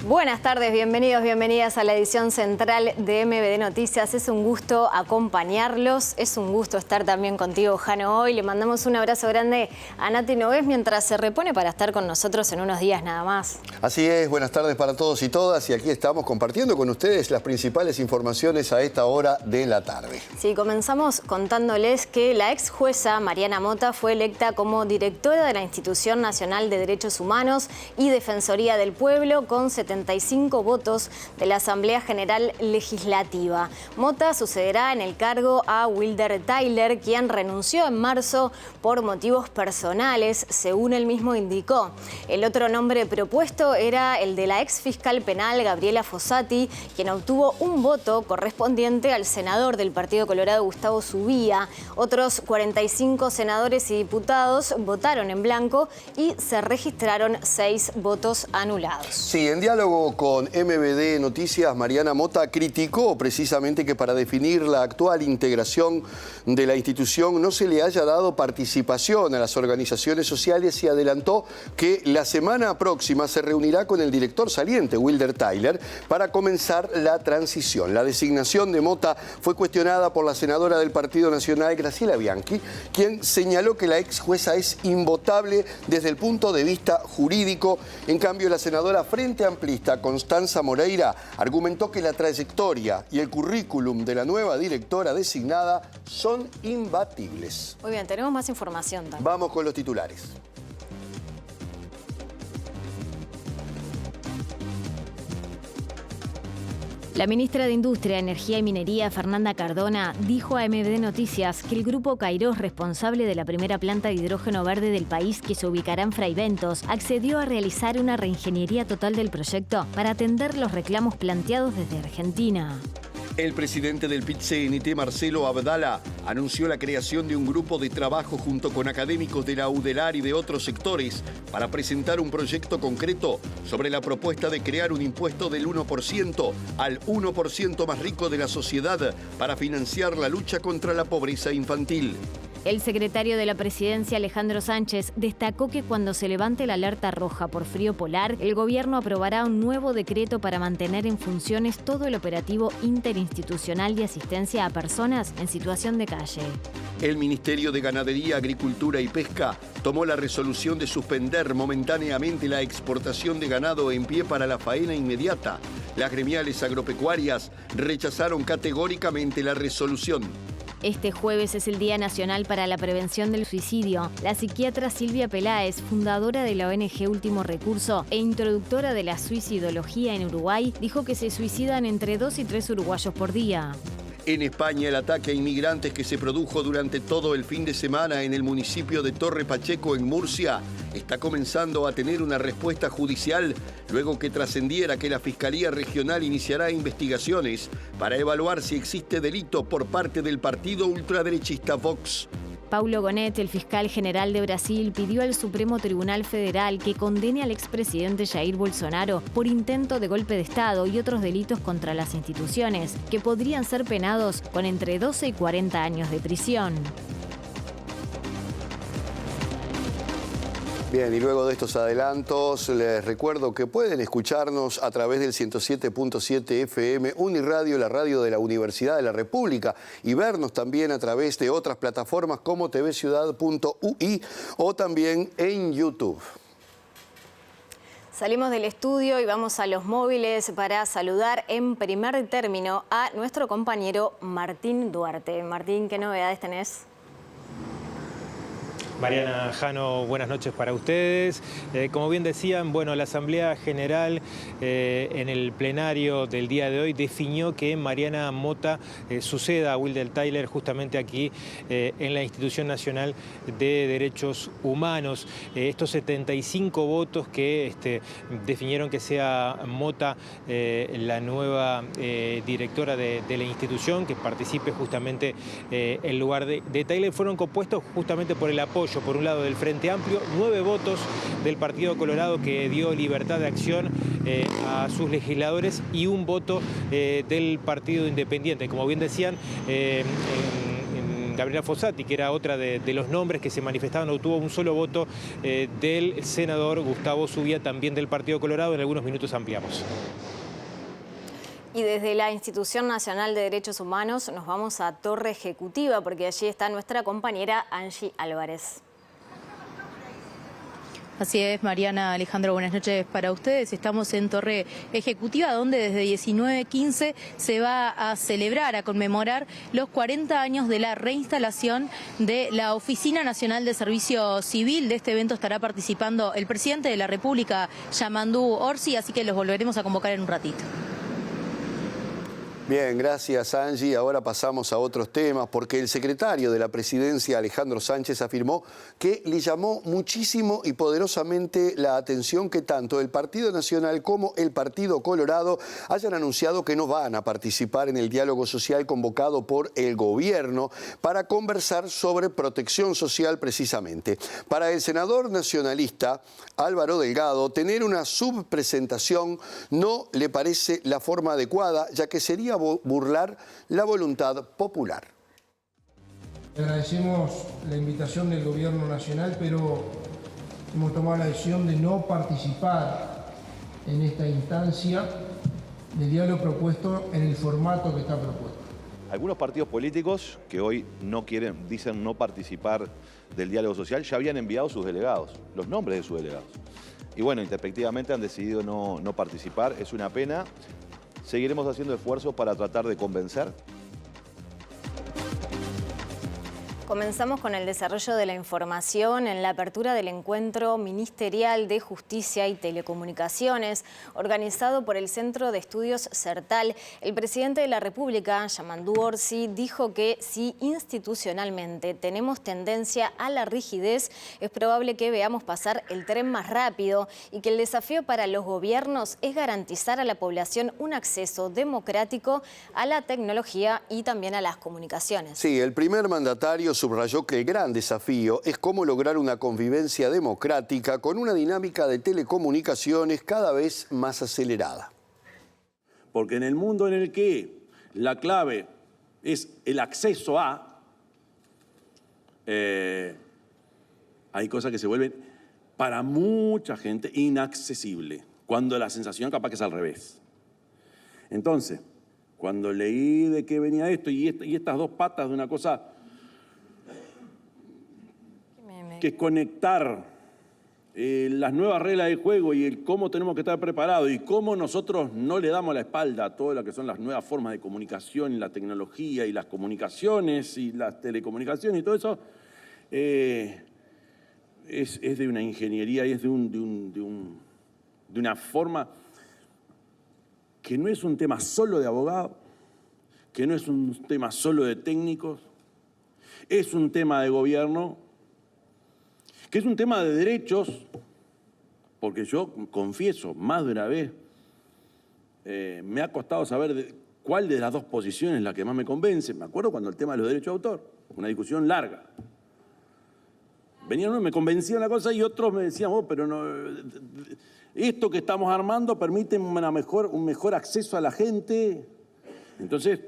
Buenas tardes, bienvenidos, bienvenidas a la edición central de MBD Noticias. Es un gusto acompañarlos, es un gusto estar también contigo, Jano, hoy. Le mandamos un abrazo grande a Nati Nogués mientras se repone para estar con nosotros en unos días nada más. Así es, buenas tardes para todos y todas y aquí estamos compartiendo con ustedes las principales informaciones a esta hora de la tarde. Sí, comenzamos contándoles que la ex jueza Mariana Mota fue electa como directora de la Institución Nacional de Derechos Humanos y Defensoría del Pueblo con 75 votos de la Asamblea General Legislativa. Mota sucederá en el cargo a Wilder Tyler, quien renunció en marzo por motivos personales, según él mismo indicó. El otro nombre propuesto era el de la ex fiscal penal Gabriela Fossati, quien obtuvo un voto correspondiente al senador del Partido Colorado Gustavo Zubía. Otros 45 senadores y diputados votaron en blanco y se registraron 6 votos anulados. Sí, en diálogo con MBD Noticias, Mariana Mota criticó precisamente que para definir la actual integración de la institución no se le haya dado participación a las organizaciones sociales y adelantó que la semana próxima se reunirá con el director saliente, Wilder Tyler, para comenzar la transición. La designación de Mota fue cuestionada por la senadora del Partido Nacional, Graciela Bianchi, quien señaló que la ex jueza es invotable desde el punto de vista jurídico. En cambio, la senadora Frente Amplista, Constanza Moreira, argumentó que la trayectoria y el currículum de la nueva directora designada son imbatibles. Muy bien, tenemos más información también. Vamos con los titulares. La ministra de Industria, Energía y Minería, Fernanda Cardona, dijo a MBD Noticias que el grupo Cairós, responsable de la primera planta de hidrógeno verde del país que se ubicará en Fraiventos, accedió a realizar una reingeniería total del proyecto para atender los reclamos planteados desde Argentina. El presidente del PIT-CNT, Marcelo Abdala, anunció la creación de un grupo de trabajo junto con académicos de la UDELAR y de otros sectores para presentar un proyecto concreto sobre la propuesta de crear un impuesto del 1% al 1% más rico de la sociedad para financiar la lucha contra la pobreza infantil. El secretario de la Presidencia, Alejandro Sánchez, destacó que cuando se levante la alerta roja por frío polar, el gobierno aprobará un nuevo decreto para mantener en funciones todo el operativo interinstitucional de asistencia a personas en situación de calle. El Ministerio de Ganadería, Agricultura y Pesca tomó la resolución de suspender momentáneamente la exportación de ganado en pie para la faena inmediata. Las gremiales agropecuarias rechazaron categóricamente la resolución. Este jueves es el Día Nacional para la Prevención del Suicidio. La psiquiatra Silvia Peláez, fundadora de la ONG Último Recurso e introductora de la suicidología en Uruguay, dijo que se suicidan entre 2 y 3 uruguayos por día. En España, el ataque a inmigrantes que se produjo durante todo el fin de semana en el municipio de Torre Pacheco, en Murcia, está comenzando a tener una respuesta judicial luego que trascendiera que la Fiscalía Regional iniciará investigaciones para evaluar si existe delito por parte del partido ultraderechista Vox. Paulo Gonet, el fiscal general de Brasil, pidió al Supremo Tribunal Federal que condene al expresidente Jair Bolsonaro por intento de golpe de Estado y otros delitos contra las instituciones, que podrían ser penados con entre 12 y 40 años de prisión. Bien, y luego de estos adelantos, les recuerdo que pueden escucharnos a través del 107.7 FM Uniradio, la radio de la Universidad de la República, y vernos también a través de otras plataformas como tvciudad.ui o también en YouTube. Salimos del estudio y vamos a los móviles para saludar en primer término a nuestro compañero Martín Duarte. Martín, ¿qué novedades tenés? Mariana, Jano, buenas noches para ustedes. Como bien decían, bueno, la Asamblea General en el plenario del día de hoy definió que Mariana Mota suceda a Wilder Tyler justamente aquí en la Institución Nacional de Derechos Humanos. Estos 75 votos que definieron que sea Mota la nueva directora de la institución, que participe justamente en lugar de Tyler, fueron compuestos justamente por el apoyo, por un lado, del Frente Amplio, 9 votos del Partido Colorado, que dio libertad de acción a sus legisladores, y un voto del Partido Independiente. Como bien decían, Gabriela Fossati, que era otra de los nombres que se manifestaban. Obtuvo un solo voto del senador Gustavo Zubia, también del Partido Colorado. En algunos minutos ampliamos. Y desde la Institución Nacional de Derechos Humanos nos vamos a Torre Ejecutiva, porque allí está nuestra compañera Angie Álvarez. Así es, Mariana, Alejandro, buenas noches para ustedes. Estamos en Torre Ejecutiva, donde desde 19:15 se va a celebrar, a conmemorar los 40 años de la reinstalación de la Oficina Nacional de Servicio Civil. De este evento estará participando el presidente de la República, Yamandu Orsi, así que los volveremos a convocar en un ratito. Bien, gracias Angie. Ahora pasamos a otros temas porque el secretario de la Presidencia, Alejandro Sánchez, afirmó que le llamó muchísimo y poderosamente la atención que tanto el Partido Nacional como el Partido Colorado hayan anunciado que no van a participar en el diálogo social convocado por el gobierno para conversar sobre protección social precisamente. Para el senador nacionalista Álvaro Delgado, tener una subpresentación no le parece la forma adecuada, ya que sería burlar la voluntad popular. Agradecemos la invitación del Gobierno Nacional, pero hemos tomado la decisión de no participar en esta instancia de diálogo propuesto en el formato que está propuesto. Algunos partidos políticos que hoy dicen no participar del diálogo social, ya habían enviado sus delegados, los nombres de sus delegados. Y bueno, introspectivamente han decidido no participar, es una pena. Seguiremos haciendo esfuerzos para tratar de convencer. Comenzamos con el desarrollo de la información en la apertura del Encuentro Ministerial de Justicia y Telecomunicaciones, organizado por el Centro de Estudios CERTAL. El presidente de la República, Yamandu Orsi, dijo que si institucionalmente tenemos tendencia a la rigidez, es probable que veamos pasar el tren más rápido y que el desafío para los gobiernos es garantizar a la población un acceso democrático a la tecnología y también a las comunicaciones. Sí, el primer mandatario subrayó que el gran desafío es cómo lograr una convivencia democrática con una dinámica de telecomunicaciones cada vez más acelerada. Porque en el mundo en el que la clave es el acceso a, hay cosas que se vuelven para mucha gente inaccesible, cuando la sensación capaz que es al revés. Entonces, cuando leí de qué venía esto y estas dos patas de una cosa que es conectar las nuevas reglas del juego y el cómo tenemos que estar preparados y cómo nosotros no le damos la espalda a todo lo que son las nuevas formas de comunicación y la tecnología y las comunicaciones y las telecomunicaciones y todo eso, es de una ingeniería y es de una forma que no es un tema solo de abogados, que no es un tema solo de técnicos, es un tema de gobierno, que es un tema de derechos, porque yo confieso más de una vez, me ha costado saber cuál de las dos posiciones es la que más me convence. Me acuerdo cuando el tema de los derechos de autor, una discusión larga. Venían unos, me convencían una cosa y otros me decían, pero no, esto que estamos armando permite un mejor acceso a la gente. Entonces,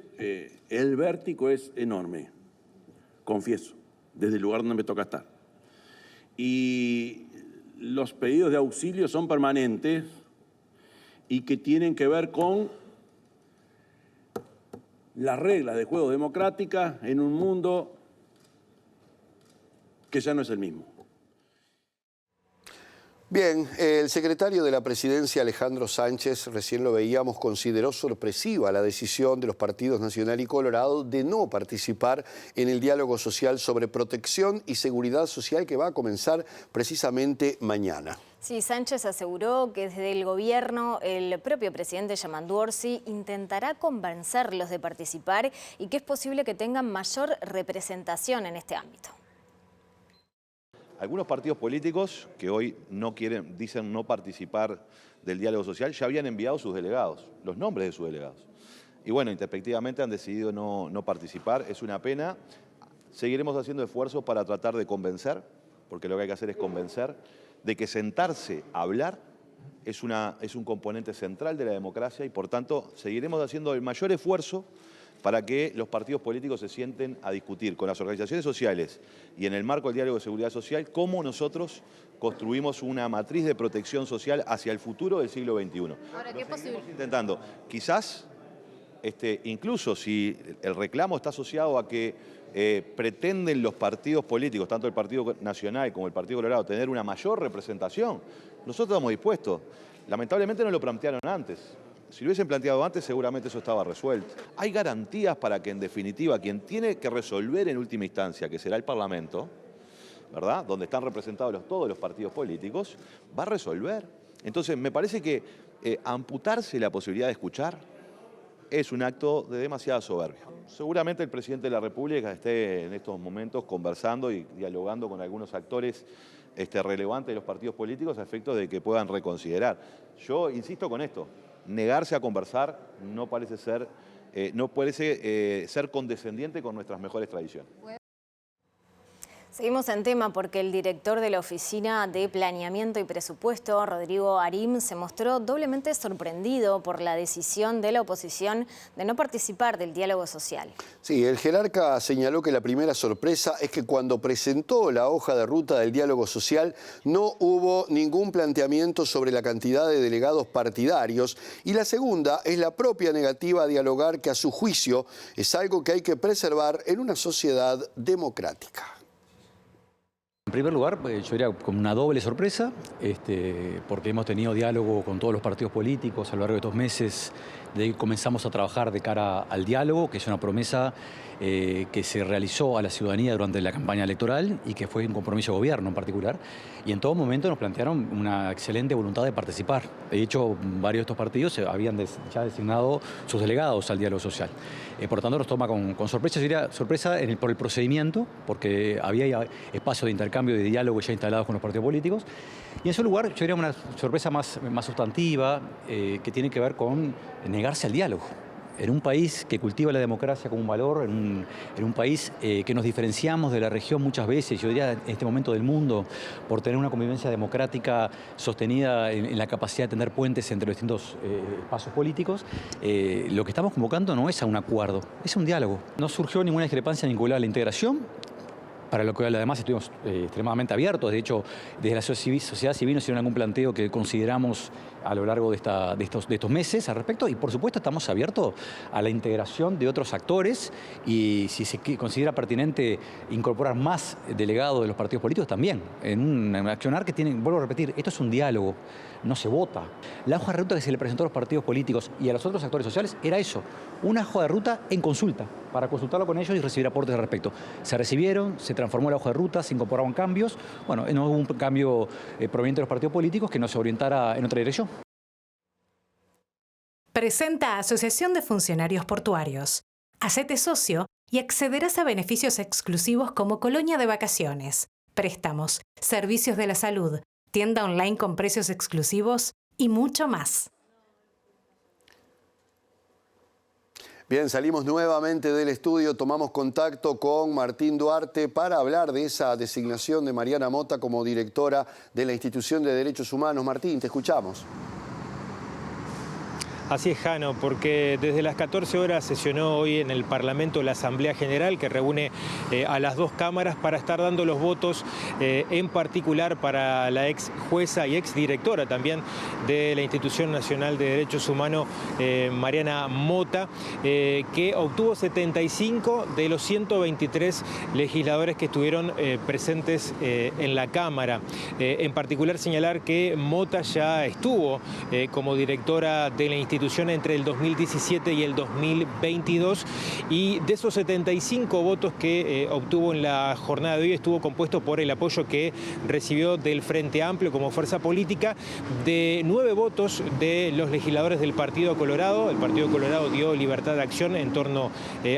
el vértigo es enorme, confieso, desde el lugar donde me toca estar. Y los pedidos de auxilio son permanentes y que tienen que ver con las reglas de juego democráticas en un mundo que ya no es el mismo. Bien, el secretario de la Presidencia, Alejandro Sánchez, recién lo veíamos, consideró sorpresiva la decisión de los partidos Nacional y Colorado de no participar en el diálogo social sobre protección y seguridad social que va a comenzar precisamente mañana. Sí, Sánchez aseguró que desde el gobierno el propio presidente Yamandu Orsi intentará convencerlos de participar y que es posible que tengan mayor representación en este ámbito. Algunos partidos políticos que hoy dicen no participar del diálogo social, ya habían enviado sus delegados, los nombres de sus delegados. Y bueno, introspectivamente han decidido no participar, es una pena. Seguiremos haciendo esfuerzos para tratar de convencer, porque lo que hay que hacer es convencer, de que sentarse a hablar es un componente central de la democracia y por tanto seguiremos haciendo el mayor esfuerzo para que los partidos políticos se sienten a discutir con las organizaciones sociales y en el marco del diálogo de seguridad social cómo nosotros construimos una matriz de protección social hacia el futuro del siglo XXI. Ahora, ¿qué posibilidad? Intentando, quizás, incluso si el reclamo está asociado a que pretenden los partidos políticos, tanto el Partido Nacional como el Partido Colorado, tener una mayor representación, nosotros estamos dispuestos. Lamentablemente no lo plantearon antes. Si lo hubiesen planteado antes, seguramente eso estaba resuelto. Hay garantías para que, en definitiva, quien tiene que resolver en última instancia, que será el Parlamento, ¿verdad?, donde están representados todos los partidos políticos, va a resolver. Entonces, me parece que amputarse la posibilidad de escuchar es un acto de demasiada soberbia. Seguramente el presidente de la República esté en estos momentos conversando y dialogando con algunos actores relevantes de los partidos políticos a efectos de que puedan reconsiderar. Yo insisto con esto, negarse a conversar no parece ser condescendiente con nuestras mejores tradiciones. Seguimos en tema porque el director de la Oficina de Planeamiento y Presupuesto, Rodrigo Arim, se mostró doblemente sorprendido por la decisión de la oposición de no participar del diálogo social. Sí, el jerarca señaló que la primera sorpresa es que cuando presentó la hoja de ruta del diálogo social no hubo ningún planteamiento sobre la cantidad de delegados partidarios, y la segunda es la propia negativa a dialogar, que a su juicio es algo que hay que preservar en una sociedad democrática. En primer lugar, yo diría como una doble sorpresa, porque hemos tenido diálogo con todos los partidos políticos a lo largo de estos meses. De ahí comenzamos a trabajar de cara al diálogo, que es una promesa que se realizó a la ciudadanía durante la campaña electoral y que fue un compromiso de gobierno en particular. Y en todo momento nos plantearon una excelente voluntad de participar. De hecho, varios de estos partidos habían ya designado sus delegados al diálogo social. Por lo tanto, nos toma con sorpresa. Yo diría sorpresa por el procedimiento, porque había espacio de intercambio y de diálogo ya instalados con los partidos políticos. Y en su lugar, yo diría una sorpresa más sustantiva, que tiene que ver con negarse al diálogo. En un país que cultiva la democracia como un valor, en un país que nos diferenciamos de la región muchas veces, yo diría en este momento del mundo, por tener una convivencia democrática sostenida en la capacidad de tener puentes entre los distintos espacios políticos, lo que estamos convocando no es a un acuerdo, es un diálogo. No surgió ninguna discrepancia vinculada a la integración, para lo que además estuvimos extremadamente abiertos. De hecho, desde la sociedad civil nos hicieron algún planteo que consideramos a lo largo de estos meses al respecto, y por supuesto estamos abiertos a la integración de otros actores, y si se considera pertinente incorporar más delegados de los partidos políticos también, en un accionar que tienen, vuelvo a repetir, esto es un diálogo, no se vota. La hoja de ruta que se le presentó a los partidos políticos y a los otros actores sociales era eso, una hoja de ruta en consulta, para consultarlo con ellos y recibir aportes al respecto. Se recibieron, se transformó la hoja de ruta, se incorporaron cambios. Bueno, no hubo un cambio proveniente de los partidos políticos que nos orientara en otra dirección. Presenta Asociación de Funcionarios Portuarios. Hacete socio y accederás a beneficios exclusivos como colonia de vacaciones, préstamos, servicios de la salud, tienda online con precios exclusivos y mucho más. Bien, salimos nuevamente del estudio, tomamos contacto con Martín Duarte para hablar de esa designación de Mariana Mota como directora de la Institución de Derechos Humanos. Martín, te escuchamos. Así es, Jano, porque desde las 14 horas sesionó hoy en el Parlamento la Asamblea General, que reúne a las dos cámaras para estar dando los votos, en particular para la ex jueza y ex directora también de la Institución Nacional de Derechos Humanos, Mariana Mota, que obtuvo 75 de los 123 legisladores que estuvieron presentes en la Cámara. En particular señalar que Mota ya estuvo como directora de la institución entre el 2017 y el 2022, y de esos 75 votos que obtuvo en la jornada de hoy estuvo compuesto por el apoyo que recibió del Frente Amplio como fuerza política, de 9 votos de los legisladores del Partido Colorado. El Partido Colorado dio libertad de acción en torno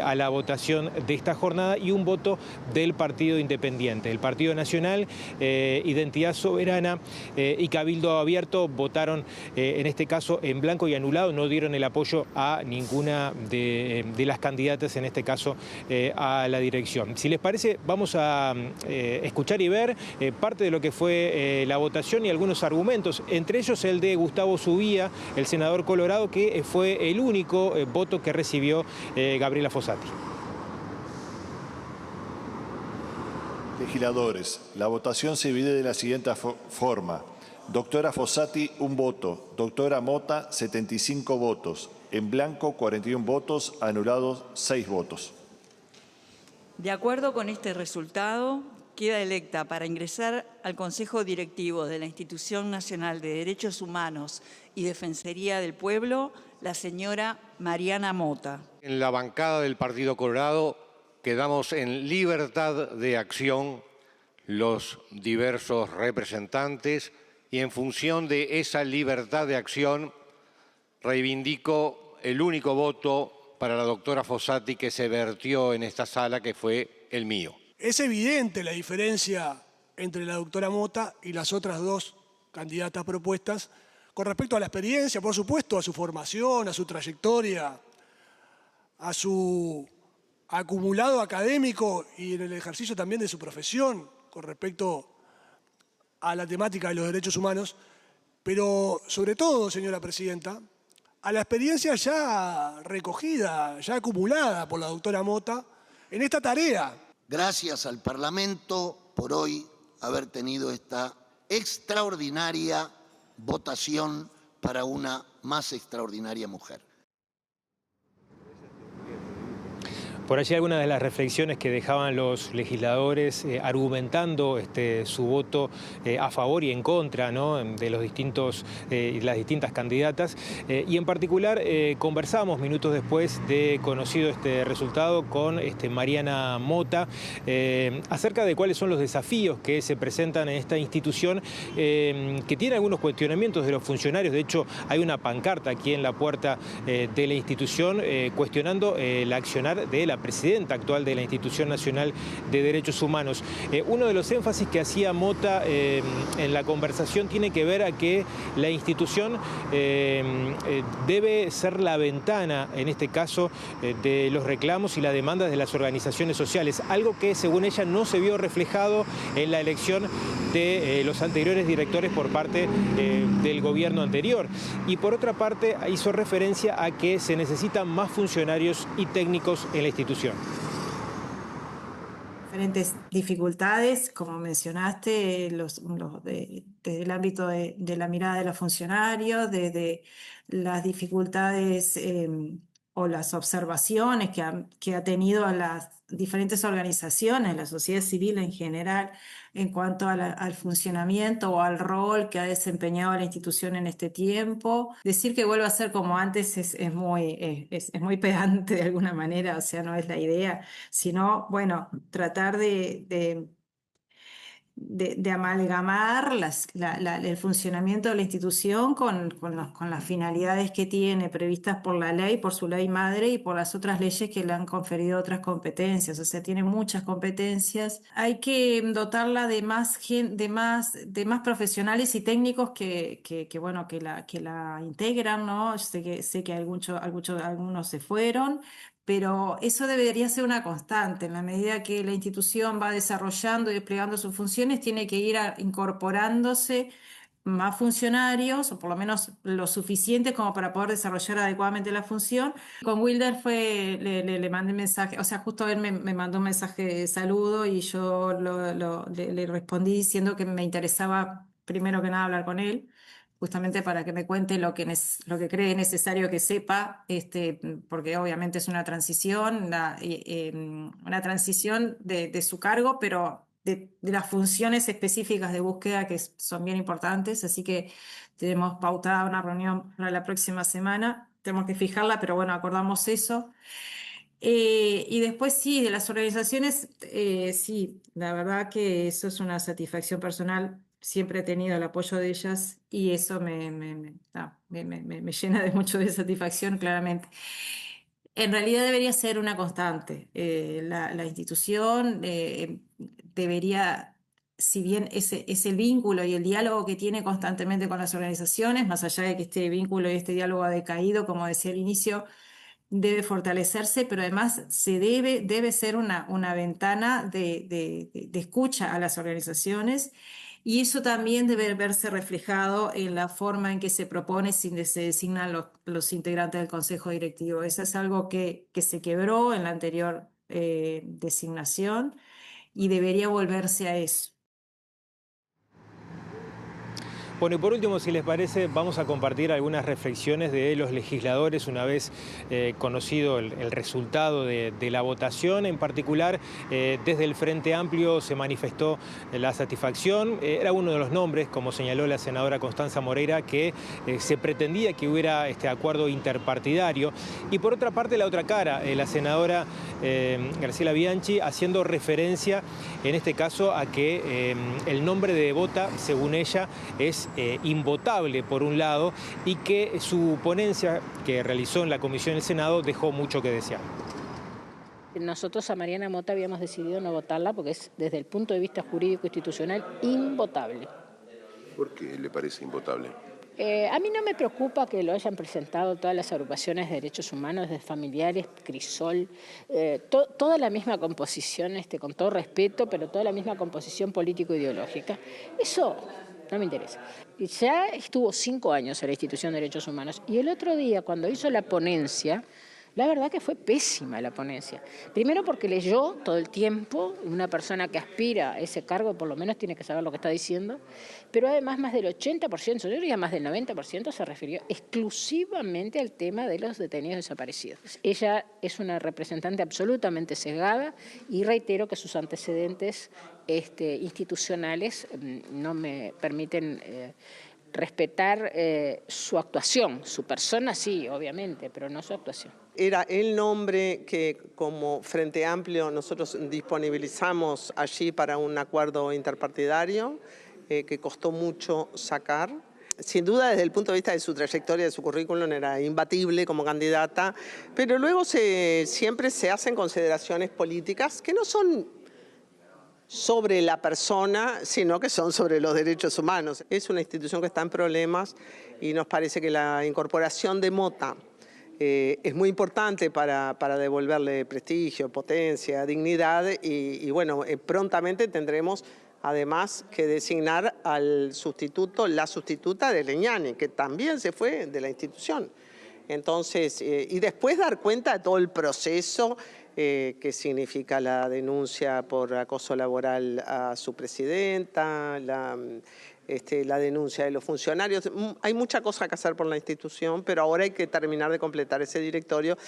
a la votación de esta jornada, y un voto del Partido Independiente. El Partido Nacional, Identidad Soberana y Cabildo Abierto votaron en este caso en blanco y anulado colorado no dieron el apoyo a ninguna de las candidatas, en este caso a la dirección. Si les parece, vamos a escuchar y ver parte de lo que fue la votación y algunos argumentos, entre ellos el de Gustavo Subía, el senador colorado, que fue el único voto que recibió Gabriela Fossati. Legisladores, la votación se divide de la siguiente forma. Doctora Fossati, 1 voto. Doctora Mota, 75 votos. En blanco, 41 votos. Anulados, 6 votos. De acuerdo con este resultado, queda electa para ingresar al Consejo Directivo de la Institución Nacional de Derechos Humanos y Defensoría del Pueblo, la señora Mariana Mota. En la bancada del Partido Colorado quedamos en libertad de acción los diversos representantes y en función de esa libertad de acción reivindico el único voto para la doctora Fossati que se vertió en esta sala, que fue el mío. Es evidente la diferencia entre la doctora Mota y las otras 2 candidatas propuestas con respecto a la experiencia, por supuesto, a su formación, a su trayectoria, a su acumulado académico y en el ejercicio también de su profesión con respecto a la temática de los derechos humanos, pero sobre todo, señora presidenta, a la experiencia ya recogida, ya acumulada por la doctora Mota en esta tarea. Gracias al Parlamento por hoy haber tenido esta extraordinaria votación para una más extraordinaria mujer. Por allí algunas de las reflexiones que dejaban los legisladores argumentando su voto a favor y en contra, ¿no?, de los las distintas candidatas. Y en particular conversamos minutos después de conocido este resultado con Mariana Mota acerca de cuáles son los desafíos que se presentan en esta institución que tiene algunos cuestionamientos de los funcionarios. De hecho, hay una pancarta aquí en la puerta de la institución cuestionando el accionar de la presidenta actual de la Institución Nacional de Derechos Humanos. Uno de los énfasis que hacía Mota en la conversación tiene que ver a que la institución debe ser la ventana, en este caso, de los reclamos y las demandas de las organizaciones sociales, algo que según ella no se vio reflejado en la elección de los anteriores directores por parte del gobierno anterior. Y por otra parte hizo referencia a que se necesitan más funcionarios y técnicos en la institución. Diferentes dificultades, como mencionaste, desde el ámbito de la mirada de los funcionarios, desde las dificultades o las observaciones que ha tenido a las diferentes organizaciones, la sociedad civil en general, en cuanto al funcionamiento o al rol que ha desempeñado la institución en este tiempo. Decir que vuelva a ser como antes es muy pedante de alguna manera, o sea, no es la idea, sino, bueno, tratar de amalgamar el funcionamiento de la institución con las finalidades que tiene previstas por la ley, por su ley madre y por las otras leyes que le han conferido otras competencias. O sea, tiene muchas competencias. Hay que dotarla de más profesionales y técnicos que la integran, ¿no? Sé que algunos se fueron, pero eso debería ser una constante. En la medida que la institución va desarrollando y desplegando sus funciones, tiene que ir incorporándose más funcionarios, o por lo menos lo suficiente como para poder desarrollar adecuadamente la función. Con Wilder le mandé un mensaje, o sea, justo él me mandó un mensaje de saludo y yo le respondí diciendo que me interesaba primero que nada hablar con él, justamente para que me cuente lo que cree necesario que sepa, porque obviamente es una transición, una transición de su cargo, pero de las funciones específicas de búsqueda que son bien importantes, así que tenemos pautada una reunión para la próxima semana, tenemos que fijarla, pero bueno, acordamos eso. Y después sí, de las organizaciones, sí, la verdad que eso es una satisfacción personal. Siempre he tenido el apoyo de ellas y eso me llena de mucho de satisfacción, claramente. En realidad debería ser una constante. La institución debería si bien es el vínculo y el diálogo que tiene constantemente con las organizaciones, más allá de que este vínculo y este diálogo ha decaído, como decía al inicio, debe fortalecerse, pero además debe ser una ventana de escucha a las organizaciones, y eso también debe verse reflejado en la forma en que se propone si se designan los integrantes del Consejo Directivo. Eso es algo que se quebró en la anterior designación y debería volverse a eso. Bueno, y por último, si les parece, vamos a compartir algunas reflexiones de los legisladores una vez conocido el resultado de la votación. En particular, desde el Frente Amplio se manifestó la satisfacción. Era uno de los nombres, como señaló la senadora Constanza Moreira, que se pretendía que hubiera este acuerdo interpartidario. Y por otra parte, la otra cara, la senadora Graciela Bianchi, haciendo referencia, en este caso, a que el nombre de Devota, según ella, es invotable por un lado, y que su ponencia que realizó en la Comisión del Senado dejó mucho que desear. Nosotros a Mariana Mota habíamos decidido no votarla porque es, desde el punto de vista jurídico institucional, invotable. ¿Por qué le parece invotable? A mí no me preocupa que lo hayan presentado todas las agrupaciones de derechos humanos, de familiares, Crisol, toda la misma composición, con todo respeto, pero toda la misma composición político-ideológica. Eso no me interesa. Ya estuvo 5 años en la institución de derechos humanos, y el otro día, cuando hizo la ponencia, la verdad que fue pésima la ponencia. Primero porque leyó todo el tiempo, una persona que aspira a ese cargo por lo menos tiene que saber lo que está diciendo, pero además más del 80%, yo diría más del 90%, se refirió exclusivamente al tema de los detenidos desaparecidos. Ella es una representante absolutamente sesgada, y reitero que sus antecedentes institucionales no me permiten respetar su actuación. Su persona sí, obviamente, pero no su actuación. Era el nombre que como Frente Amplio nosotros disponibilizamos allí para un acuerdo interpartidario que costó mucho sacar. Sin duda, desde el punto de vista de su trayectoria, de su currículum, era imbatible como candidata, pero luego siempre se hacen consideraciones políticas que no son sobre la persona, sino que son sobre los derechos humanos. Es una institución que está en problemas, y nos parece que la incorporación de Mota es muy importante para devolverle prestigio, potencia, dignidad, y bueno, prontamente tendremos además que designar al sustituto, la sustituta de Leñani, que también se fue de la institución. Entonces, y después dar cuenta de todo el proceso que significa la denuncia por acoso laboral a su presidenta, la denuncia de los funcionarios. Hay mucha cosa que hacer por la institución, pero ahora hay que terminar de completar ese directorio.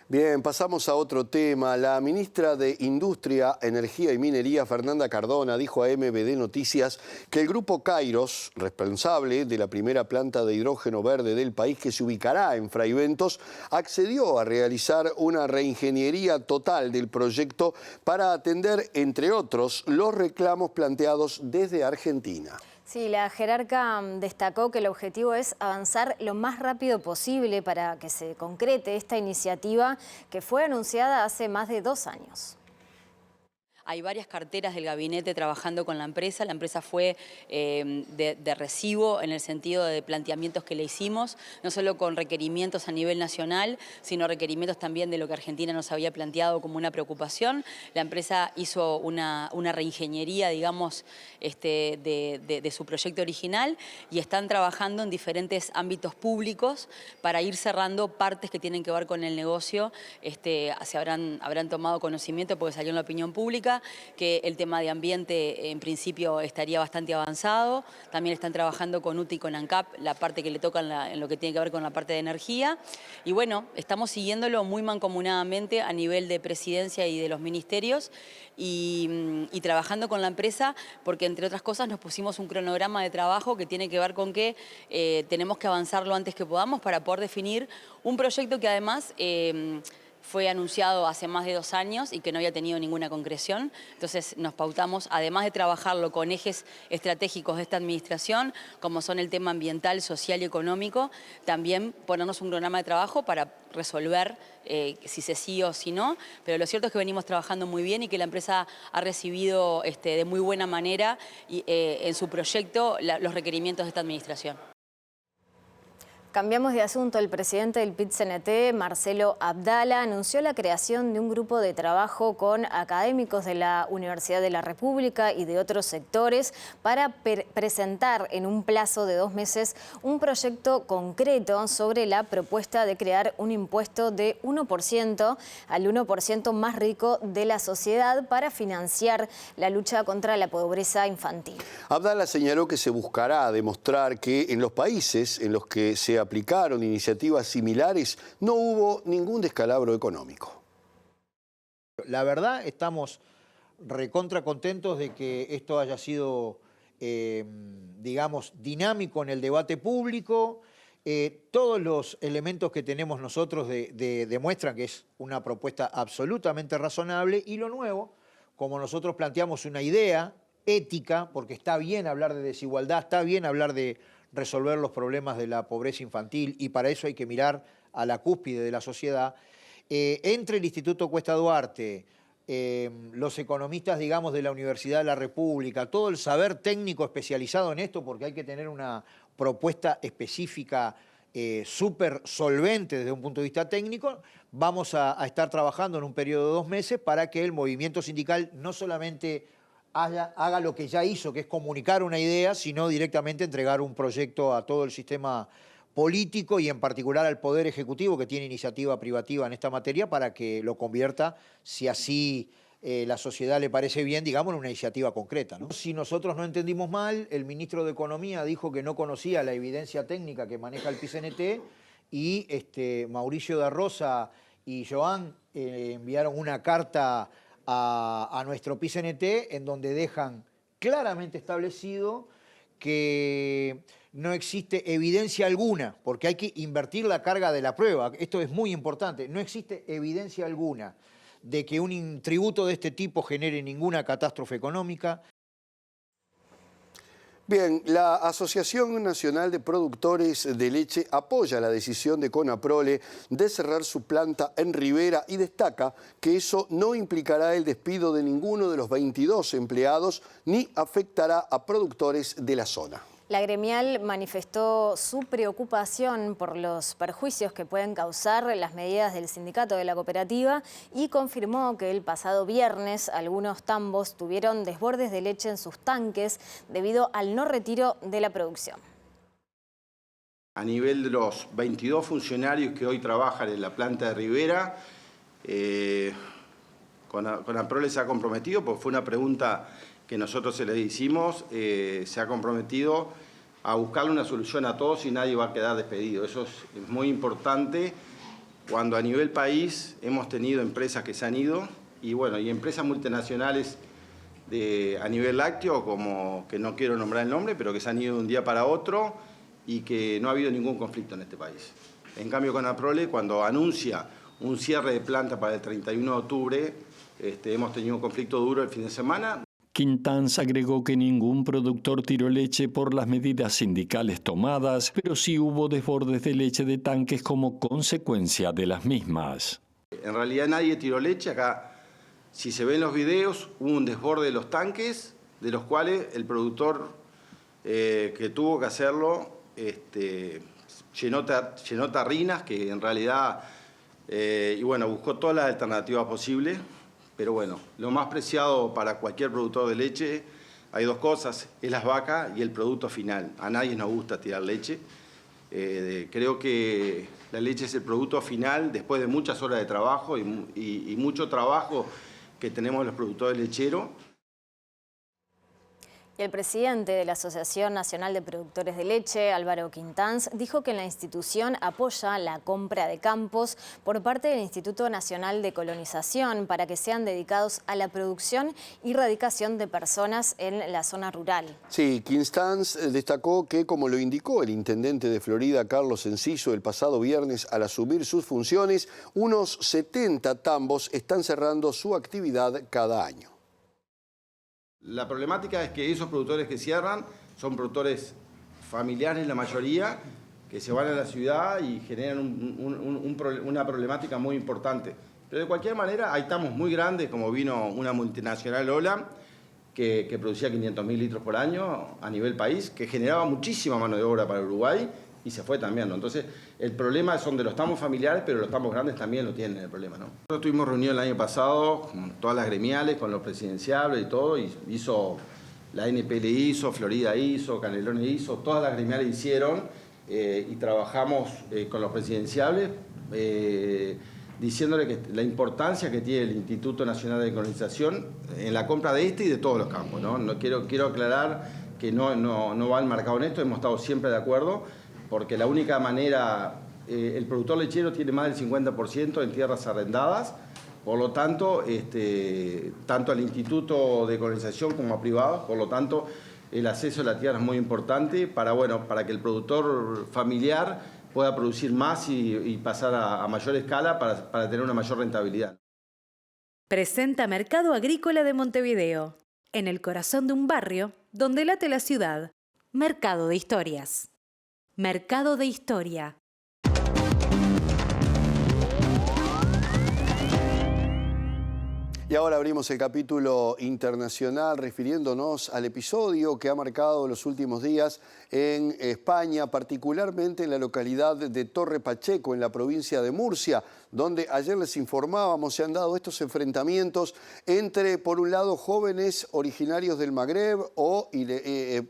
Bien, pasamos a otro tema. La ministra de Industria, Energía y Minería, Fernanda Cardona, dijo a MBD Noticias que el grupo Kairos, responsable de la primera planta de hidrógeno verde del país que se ubicará en Fraiventos, accedió a realizar una reingeniería total del proyecto para atender, entre otros, los reclamos planteados desde Argentina. Sí, la jerarca destacó que el objetivo es avanzar lo más rápido posible para que se concrete esta iniciativa que fue anunciada hace más de 2 años. Hay varias carteras del gabinete trabajando con la empresa. La empresa fue de recibo en el sentido de planteamientos que le hicimos, no solo con requerimientos a nivel nacional, sino requerimientos también de lo que Argentina nos había planteado como una preocupación. La empresa hizo una reingeniería, digamos, de su proyecto original, y están trabajando en diferentes ámbitos públicos para ir cerrando partes que tienen que ver con el negocio. Se habrán tomado conocimiento porque salió en la opinión pública que el tema de ambiente en principio estaría bastante avanzado. También están trabajando con UTE y con ANCAP la parte que le toca en lo que tiene que ver con la parte de energía. Y bueno, estamos siguiéndolo muy mancomunadamente a nivel de presidencia y de los ministerios, y trabajando con la empresa porque, entre otras cosas, nos pusimos un cronograma de trabajo que tiene que ver con que tenemos que avanzar lo antes que podamos para poder definir un proyecto que además fue anunciado hace más de 2 años y que no había tenido ninguna concreción. Entonces nos pautamos, además de trabajarlo con ejes estratégicos de esta administración, como son el tema ambiental, social y económico, también ponernos un programa de trabajo para resolver si se sí o si no. Pero lo cierto es que venimos trabajando muy bien y que la empresa ha recibido de muy buena manera en su proyecto los requerimientos de esta administración. Cambiamos de asunto. El presidente del PIT-CNT, Marcelo Abdala, anunció la creación de un grupo de trabajo con académicos de la Universidad de la República y de otros sectores para presentar en un plazo de 2 meses un proyecto concreto sobre la propuesta de crear un impuesto de 1% al 1% más rico de la sociedad para financiar la lucha contra la pobreza infantil. Abdala señaló que se buscará demostrar que en los países en los que se aplicaron iniciativas similares, no hubo ningún descalabro económico. La verdad, estamos recontra contentos de que esto haya sido, digamos, dinámico en el debate público. Todos los elementos que tenemos nosotros demuestran que es una propuesta absolutamente razonable, y lo nuevo, como nosotros planteamos una idea ética, porque está bien hablar de desigualdad, está bien hablar de resolver los problemas de la pobreza infantil, y para eso hay que mirar a la cúspide de la sociedad. Entre el Instituto Cuesta Duarte, los economistas, digamos, de la Universidad de la República, todo el saber técnico especializado en esto, porque hay que tener una propuesta específica súper solvente desde un punto de vista técnico, vamos a estar trabajando en un periodo de 2 meses para que el movimiento sindical no solamente haga lo que ya hizo, que es comunicar una idea, sino directamente entregar un proyecto a todo el sistema político y en particular al Poder Ejecutivo, que tiene iniciativa privativa en esta materia, para que lo convierta, si así la sociedad le parece bien, digamos, en una iniciativa concreta, ¿no? Si nosotros no entendimos mal, el ministro de Economía dijo que no conocía la evidencia técnica que maneja el PIT-CNT, y Mauricio da Rosa y Joan enviaron una carta a nuestro PIT-CNT en donde dejan claramente establecido que no existe evidencia alguna, porque hay que invertir la carga de la prueba. Esto es muy importante. No existe evidencia alguna de que un tributo de este tipo genere ninguna catástrofe económica. Bien, la Asociación Nacional de Productores de Leche apoya la decisión de Conaprole de cerrar su planta en Rivera y destaca que eso no implicará el despido de ninguno de los 22 empleados ni afectará a productores de la zona. La gremial manifestó su preocupación por los perjuicios que pueden causar las medidas del sindicato de la cooperativa y confirmó que el pasado viernes algunos tambos tuvieron desbordes de leche en sus tanques debido al no retiro de la producción. A nivel de los 22 funcionarios que hoy trabajan en la planta de Rivera, Conaprole se ha comprometido, porque fue una pregunta que nosotros se le hicimos, se ha comprometido a buscarle una solución a todos y nadie va a quedar despedido. Eso es muy importante cuando a nivel país hemos tenido empresas que se han ido y empresas multinacionales a nivel lácteo, como que no quiero nombrar el nombre, pero que se han ido de un día para otro y que no ha habido ningún conflicto en este país. En cambio, Conaprole, cuando anuncia un cierre de planta para el 31 de octubre, hemos tenido un conflicto duro el fin de semana. Quintans agregó que ningún productor tiró leche por las medidas sindicales tomadas, pero sí hubo desbordes de leche de tanques como consecuencia de las mismas. En realidad nadie tiró leche. Acá, si se ven los videos, hubo un desborde de los tanques, de los cuales el productor que tuvo que hacerlo llenó tarrinas, que en realidad, buscó todas las alternativas posibles. Pero lo más preciado para cualquier productor de leche, hay 2 cosas, es las vacas y el producto final. A nadie nos gusta tirar leche. Creo que la leche es el producto final después de muchas horas de trabajo y mucho trabajo que tenemos los productores lecheros. Y el presidente de la Asociación Nacional de Productores de Leche, Álvaro Quintanz, dijo que la institución apoya la compra de campos por parte del Instituto Nacional de Colonización para que sean dedicados a la producción y radicación de personas en la zona rural. Sí, Quintanz destacó que, como lo indicó el intendente de Florida, Carlos Enciso, el pasado viernes al asumir sus funciones, unos 70 tambos están cerrando su actividad cada año. La problemática es que esos productores que cierran son productores familiares, la mayoría, que se van a la ciudad y generan una problemática muy importante. Pero de cualquier manera, hay tambos muy grandes, como vino una multinacional Ola, que producía 500.000 litros por año a nivel país, que generaba muchísima mano de obra para Uruguay y se fue también, ¿no? Entonces, el problema son de los tambos familiares, pero los tambos grandes también lo tienen el problema, ¿no? Nosotros tuvimos reunión el año pasado con todas las gremiales, con los presidenciables y todo, y hizo, la NPL hizo, Florida hizo, Canelones hizo, todas las gremiales hicieron, y trabajamos con los presidenciables, diciéndole que la importancia que tiene el Instituto Nacional de Colonización en la compra de este y de todos los campos, ¿no? Quiero aclarar que no va enmarcado en esto, hemos estado siempre de acuerdo, porque la única manera, el productor lechero tiene más del 50% en tierras arrendadas, por lo tanto, tanto al Instituto de Colonización como a privados, por lo tanto, el acceso a la tierra es muy importante para que el productor familiar pueda producir más y pasar a mayor escala para tener una mayor rentabilidad. Presenta Mercado Agrícola de Montevideo, en el corazón de un barrio donde late la ciudad. Mercado de Historias. Mercado de Historia. Y ahora abrimos el capítulo internacional refiriéndonos al episodio que ha marcado los últimos días en España, particularmente en la localidad de Torre Pacheco, en la provincia de Murcia, donde ayer les informábamos, se han dado estos enfrentamientos entre, por un lado, jóvenes originarios del Magreb o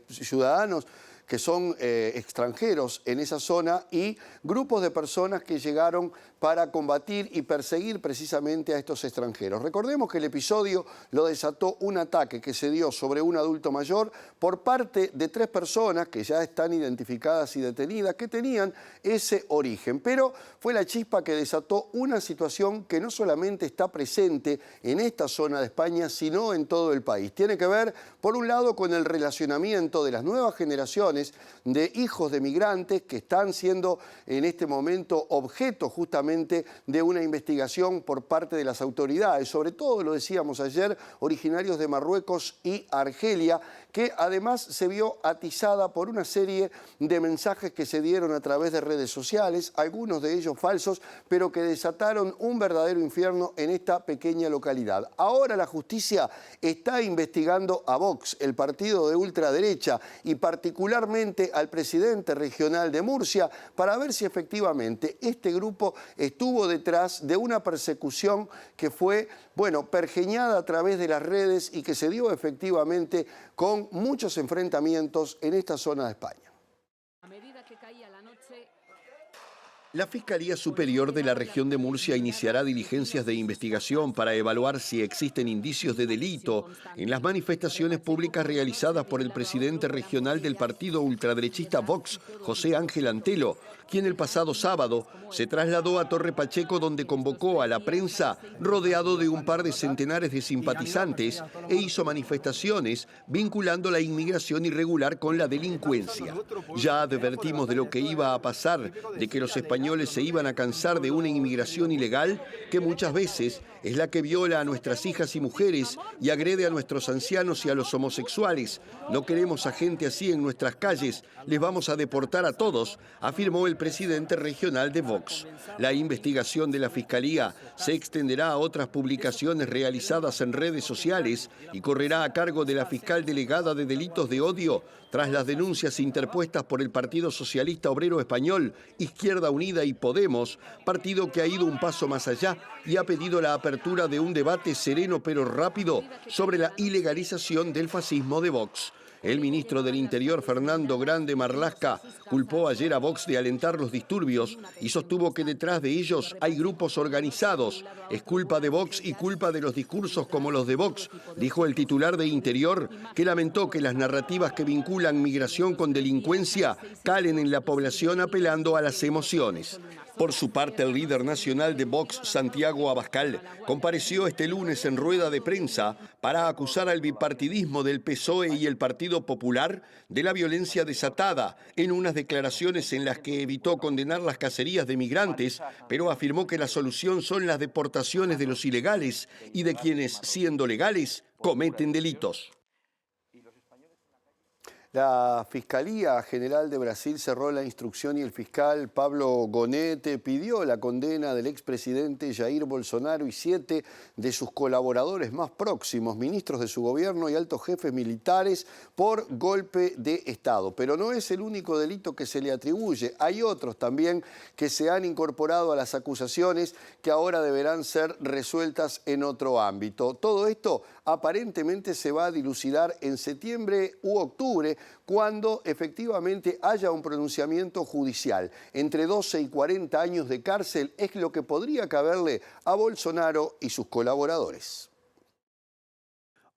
ciudadanos que son extranjeros en esa zona y grupos de personas que llegaron para combatir y perseguir precisamente a estos extranjeros. Recordemos que el episodio lo desató un ataque que se dio sobre un adulto mayor por parte de 3 personas que ya están identificadas y detenidas que tenían ese origen. Pero fue la chispa que desató una situación que no solamente está presente en esta zona de España, sino en todo el país. Tiene que ver, por un lado, con el relacionamiento de las nuevas generaciones de hijos de migrantes que están siendo en este momento objeto justamente de una investigación por parte de las autoridades, sobre todo, lo decíamos ayer, originarios de Marruecos y Argelia, que además se vio atizada por una serie de mensajes que se dieron a través de redes sociales, algunos de ellos falsos, pero que desataron un verdadero infierno en esta pequeña localidad. Ahora la justicia está investigando a Vox, el partido de ultraderecha, y particularmente al presidente regional de Murcia, para ver si efectivamente este grupo estuvo detrás de una persecución que fue, pergeñada a través de las redes y que se dio efectivamente con muchos enfrentamientos en esta zona de España. A medida que caía la noche... La Fiscalía Superior de la región de Murcia iniciará diligencias de investigación para evaluar si existen indicios de delito en las manifestaciones públicas realizadas por el presidente regional del partido ultraderechista Vox, José Ángel Antelo, quien el pasado sábado se trasladó a Torre Pacheco, donde convocó a la prensa rodeado de un par de centenares de simpatizantes e hizo manifestaciones vinculando la inmigración irregular con la delincuencia. Ya advertimos de lo que iba a pasar, de que los españoles se iban a cansar de una inmigración ilegal que muchas veces es la que viola a nuestras hijas y mujeres y agrede a nuestros ancianos y a los homosexuales. No queremos a gente así en nuestras calles, les vamos a deportar a todos, afirmó el presidente regional de Vox. La investigación de la Fiscalía se extenderá a otras publicaciones realizadas en redes sociales y correrá a cargo de la fiscal delegada de delitos de odio tras las denuncias interpuestas por el Partido Socialista Obrero Español, Izquierda Unida y Podemos, partido que ha ido un paso más allá y ha pedido la apertura de un debate sereno pero rápido sobre la ilegalización del fascismo de Vox. El ministro del Interior, Fernando Grande Marlaska, culpó ayer a Vox de alentar los disturbios y sostuvo que detrás de ellos hay grupos organizados. Es culpa de Vox y culpa de los discursos como los de Vox, dijo el titular de Interior, que lamentó que las narrativas que vinculan migración con delincuencia calen en la población apelando a las emociones. Por su parte, el líder nacional de Vox, Santiago Abascal, compareció este lunes en rueda de prensa para acusar al bipartidismo del PSOE y el Partido Popular de la violencia desatada en unas declaraciones en las que evitó condenar las cacerías de migrantes, pero afirmó que la solución son las deportaciones de los ilegales y de quienes, siendo legales, cometen delitos. La Fiscalía General de Brasil cerró la instrucción y el fiscal Pablo Gonete pidió la condena del expresidente Jair Bolsonaro y 7 de sus colaboradores más próximos, ministros de su gobierno y altos jefes militares, por golpe de Estado. Pero no es el único delito que se le atribuye. Hay otros también que se han incorporado a las acusaciones que ahora deberán ser resueltas en otro ámbito. Todo esto aparentemente se va a dilucidar en septiembre u octubre, cuando efectivamente haya un pronunciamiento judicial. Entre 12 y 40 años de cárcel es lo que podría caberle a Bolsonaro y sus colaboradores.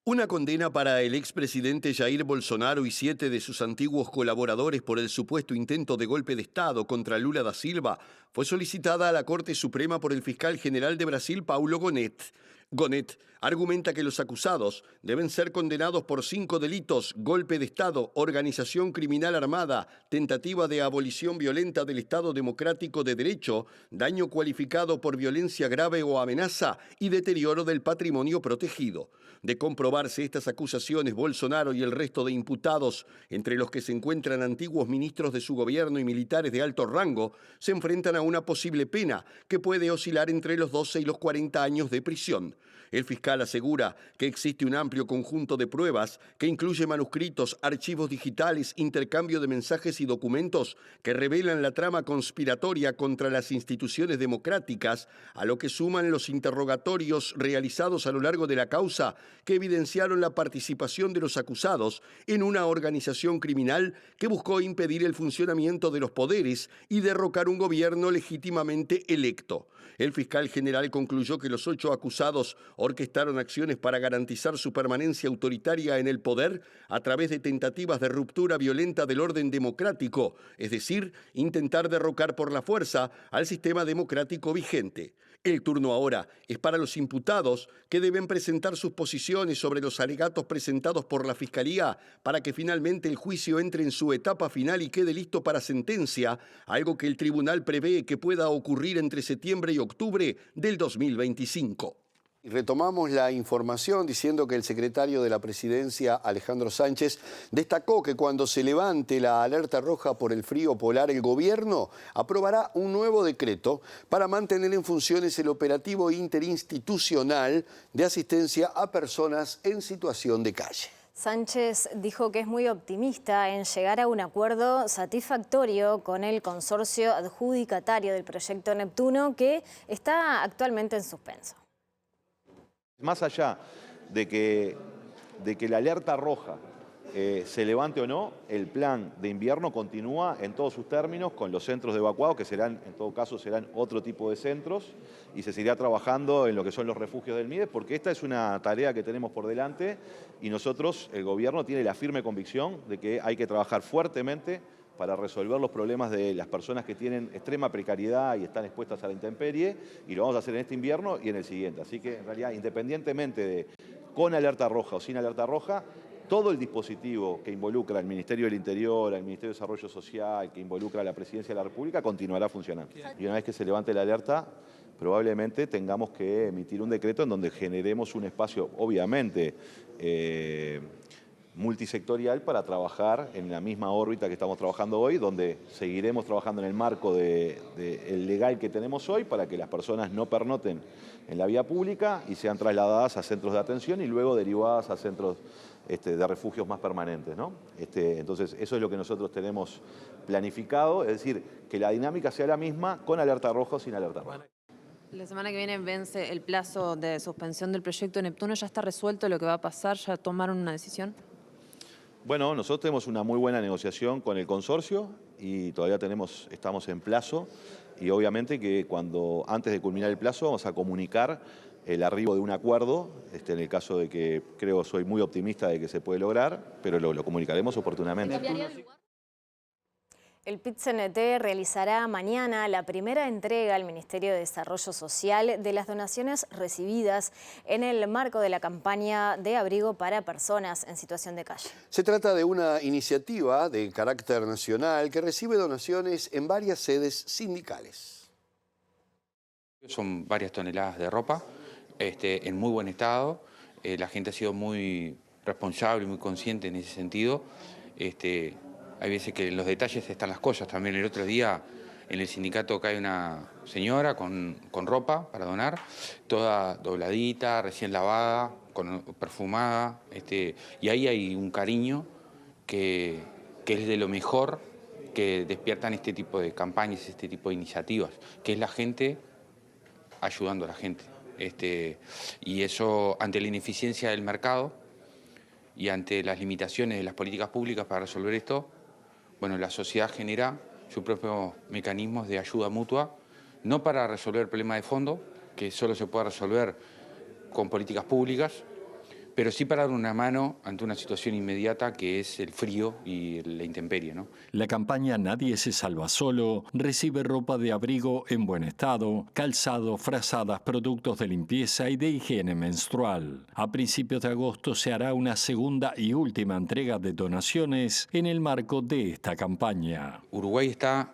Una condena para el expresidente Jair Bolsonaro y 7 de sus antiguos colaboradores por el supuesto intento de golpe de Estado contra Lula da Silva fue solicitada a la Corte Suprema por el fiscal general de Brasil, Paulo Gonete. Gonete argumenta que los acusados deben ser condenados por 5 delitos: golpe de Estado, organización criminal armada, tentativa de abolición violenta del Estado democrático de derecho, daño cualificado por violencia grave o amenaza y deterioro del patrimonio protegido. De comprobarse estas acusaciones, Bolsonaro y el resto de imputados, entre los que se encuentran antiguos ministros de su gobierno y militares de alto rango, se enfrentan a una posible pena que puede oscilar entre los 12 y los 40 años de prisión. El fiscal asegura que existe un amplio conjunto de pruebas que incluye manuscritos, archivos digitales, intercambio de mensajes y documentos que revelan la trama conspiratoria contra las instituciones democráticas, a lo que suman los interrogatorios realizados a lo largo de la causa que evidenciaron la participación de los acusados en una organización criminal que buscó impedir el funcionamiento de los poderes y derrocar un gobierno legítimamente electo. El fiscal general concluyó que los 8 acusados orquestaron acciones para garantizar su permanencia autoritaria en el poder a través de tentativas de ruptura violenta del orden democrático, es decir, intentar derrocar por la fuerza al sistema democrático vigente. El turno ahora es para los imputados, que deben presentar sus posiciones sobre los alegatos presentados por la Fiscalía para que finalmente el juicio entre en su etapa final y quede listo para sentencia, algo que el tribunal prevé que pueda ocurrir entre septiembre y octubre del 2025. Y retomamos la información diciendo que el secretario de la Presidencia, Alejandro Sánchez, destacó que cuando se levante la alerta roja por el frío polar, el gobierno aprobará un nuevo decreto para mantener en funciones el operativo interinstitucional de asistencia a personas en situación de calle. Sánchez dijo que es muy optimista en llegar a un acuerdo satisfactorio con el consorcio adjudicatario del proyecto Neptuno, que está actualmente en suspenso. Más allá de que la alerta roja se levante o no, el plan de invierno continúa en todos sus términos con los centros de evacuados, que serán, en todo caso, serán otro tipo de centros, y se seguirá trabajando en lo que son los refugios del MIDES, porque esta es una tarea que tenemos por delante y nosotros, el gobierno, tiene la firme convicción de que hay que trabajar fuertemente para resolver los problemas de las personas que tienen extrema precariedad y están expuestas a la intemperie, y lo vamos a hacer en este invierno y en el siguiente. Así que, en realidad, independientemente de con alerta roja o sin alerta roja, todo el dispositivo que involucra al Ministerio del Interior, al Ministerio de Desarrollo Social, que involucra a la Presidencia de la República, continuará funcionando. Y una vez que se levante la alerta, probablemente tengamos que emitir un decreto en donde generemos un espacio, obviamente, multisectorial para trabajar en la misma órbita que estamos trabajando hoy, donde seguiremos trabajando en el marco del legal que tenemos hoy para que las personas no pernoten en la vía pública y sean trasladadas a centros de atención y luego derivadas a centros de refugios más permanentes, ¿no? Entonces, eso es lo que nosotros tenemos planificado, es decir, que la dinámica sea la misma con alerta roja o sin alerta roja. La semana que viene vence el plazo de suspensión del proyecto Neptuno. ¿Ya está resuelto lo que va a pasar? ¿Ya tomaron una decisión? Bueno, nosotros tenemos una muy buena negociación con el consorcio y todavía estamos en plazo y obviamente que antes de culminar el plazo vamos a comunicar el arribo de un acuerdo, en el caso de que soy muy optimista de que se puede lograr, pero lo comunicaremos oportunamente. El PIT-CNT realizará mañana la primera entrega al Ministerio de Desarrollo Social de las donaciones recibidas en el marco de la campaña de abrigo para personas en situación de calle. Se trata de una iniciativa de carácter nacional que recibe donaciones en varias sedes sindicales. Son varias toneladas de ropa en muy buen estado. La gente ha sido muy responsable y muy consciente en ese sentido. Hay veces que en los detalles están las cosas. También el otro día en el sindicato cae una señora con ropa para donar, toda dobladita, recién lavada, perfumada. Y ahí hay un cariño que es de lo mejor que despiertan este tipo de campañas, este tipo de iniciativas, que es la gente ayudando a la gente. Y eso, ante la ineficiencia del mercado y ante las limitaciones de las políticas públicas para resolver esto, bueno, la sociedad genera sus propios mecanismos de ayuda mutua, no para resolver el problema de fondo, que solo se puede resolver con políticas públicas, pero sí para dar una mano ante una situación inmediata que es el frío y la intemperie, ¿no? La campaña Nadie se salva solo recibe ropa de abrigo en buen estado, calzado, frazadas, productos de limpieza y de higiene menstrual. A principios de agosto se hará una segunda y última entrega de donaciones en el marco de esta campaña. Uruguay está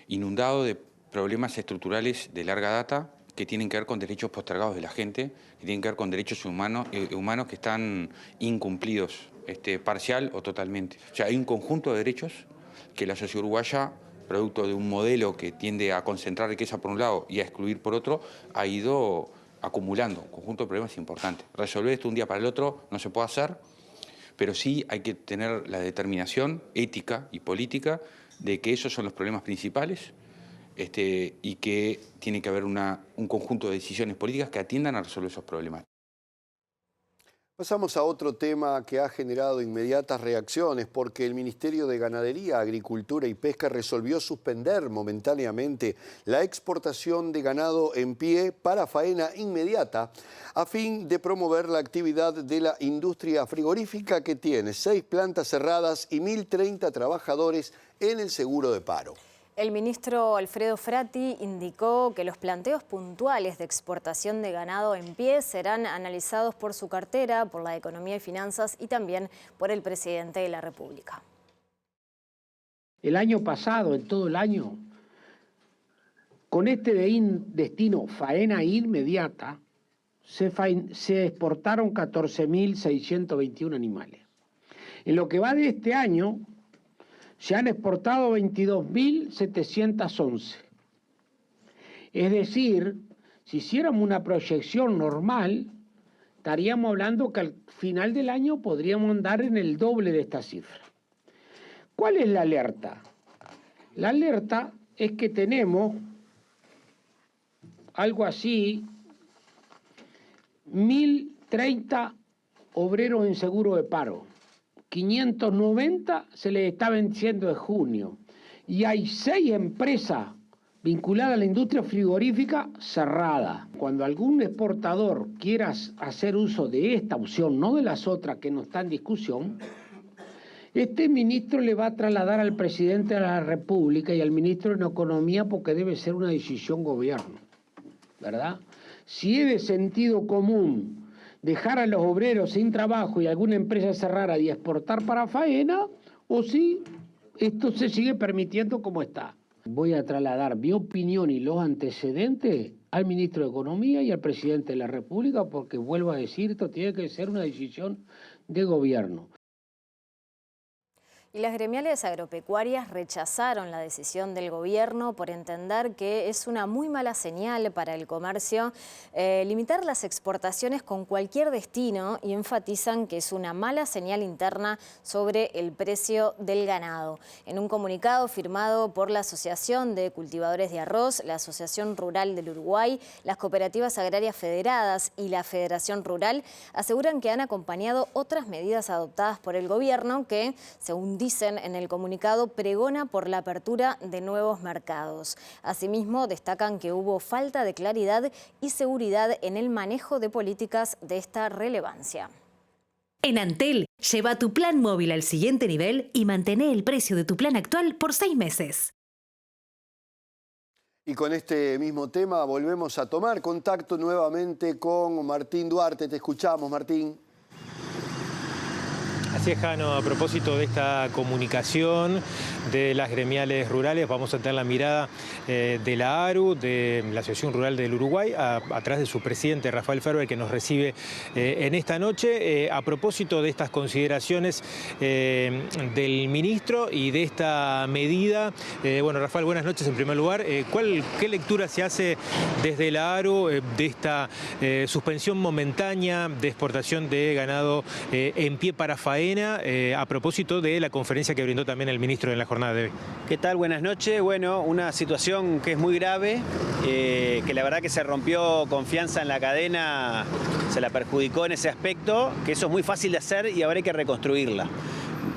inundado de problemas estructurales de larga data que tienen que ver con derechos postergados de la gente, que tienen que ver con derechos humanos que están incumplidos, parcial o totalmente. O sea, hay un conjunto de derechos que la sociedad uruguaya, producto de un modelo que tiende a concentrar riqueza por un lado y a excluir por otro, ha ido acumulando un conjunto de problemas importantes. Resolver esto un día para el otro no se puede hacer, pero sí hay que tener la determinación ética y política de que esos son los problemas principales, y que tiene que haber un conjunto de decisiones políticas que atiendan a resolver esos problemas. Pasamos a otro tema que ha generado inmediatas reacciones porque el Ministerio de Ganadería, Agricultura y Pesca resolvió suspender momentáneamente la exportación de ganado en pie para faena inmediata a fin de promover la actividad de la industria frigorífica que tiene 6 plantas cerradas y 1.030 trabajadores en el seguro de paro. El ministro Alfredo Frati indicó que los planteos puntuales de exportación de ganado en pie serán analizados por su cartera, por la Economía y Finanzas y también por el presidente de la República. El año pasado, en todo el año, con este destino faena inmediata, se exportaron 14.621 animales. En lo que va de este año, se han exportado 22.711. Es decir, si hiciéramos una proyección normal, estaríamos hablando que al final del año podríamos andar en el doble de esta cifra. ¿Cuál es la alerta? La alerta es que tenemos algo así, 1.030 obreros en seguro de paro. 590 se les está venciendo en junio y hay 6 empresas vinculadas a la industria frigorífica cerradas. Cuando algún exportador quiera hacer uso de esta opción, no de las otras que no están en discusión, este ministro le va a trasladar al presidente de la República y al ministro de Economía porque debe ser una decisión gobierno, ¿verdad? Si es de sentido común dejar a los obreros sin trabajo y alguna empresa cerrada y exportar para faena, o si esto se sigue permitiendo como está. Voy a trasladar mi opinión y los antecedentes al ministro de Economía y al presidente de la República, porque vuelvo a decir, esto tiene que ser una decisión de gobierno. Y las gremiales agropecuarias rechazaron la decisión del gobierno por entender que es una muy mala señal para el comercio limitar las exportaciones con cualquier destino y enfatizan que es una mala señal interna sobre el precio del ganado. En un comunicado firmado por la Asociación de Cultivadores de Arroz, la Asociación Rural del Uruguay, las Cooperativas Agrarias Federadas y la Federación Rural aseguran que han acompañado otras medidas adoptadas por el gobierno que, según dicen en el comunicado, pregona por la apertura de nuevos mercados. Asimismo, destacan que hubo falta de claridad y seguridad en el manejo de políticas de esta relevancia. En Antel, lleva tu plan móvil al siguiente nivel y mantén el precio de tu plan actual por 6 meses. Y con este mismo tema volvemos a tomar contacto nuevamente con Martín Duarte. Te escuchamos, Martín. Así es, Jano, a propósito de esta comunicación de las gremiales rurales, vamos a tener la mirada de la ARU, de la Asociación Rural del Uruguay, atrás de su presidente, Rafael Ferber, que nos recibe en esta noche. A propósito de estas consideraciones del ministro y de esta medida, bueno, Rafael, buenas noches en primer lugar. ¿Qué lectura se hace desde la ARU de esta suspensión momentánea de exportación de ganado en pie para faena? A propósito de la conferencia que brindó también el ministro en la jornada de hoy. ¿Qué tal? Buenas noches. Bueno, una situación que es muy grave, que la verdad que se rompió confianza en la cadena, se la perjudicó en ese aspecto, que eso es muy fácil de hacer y ahora hay que reconstruirla.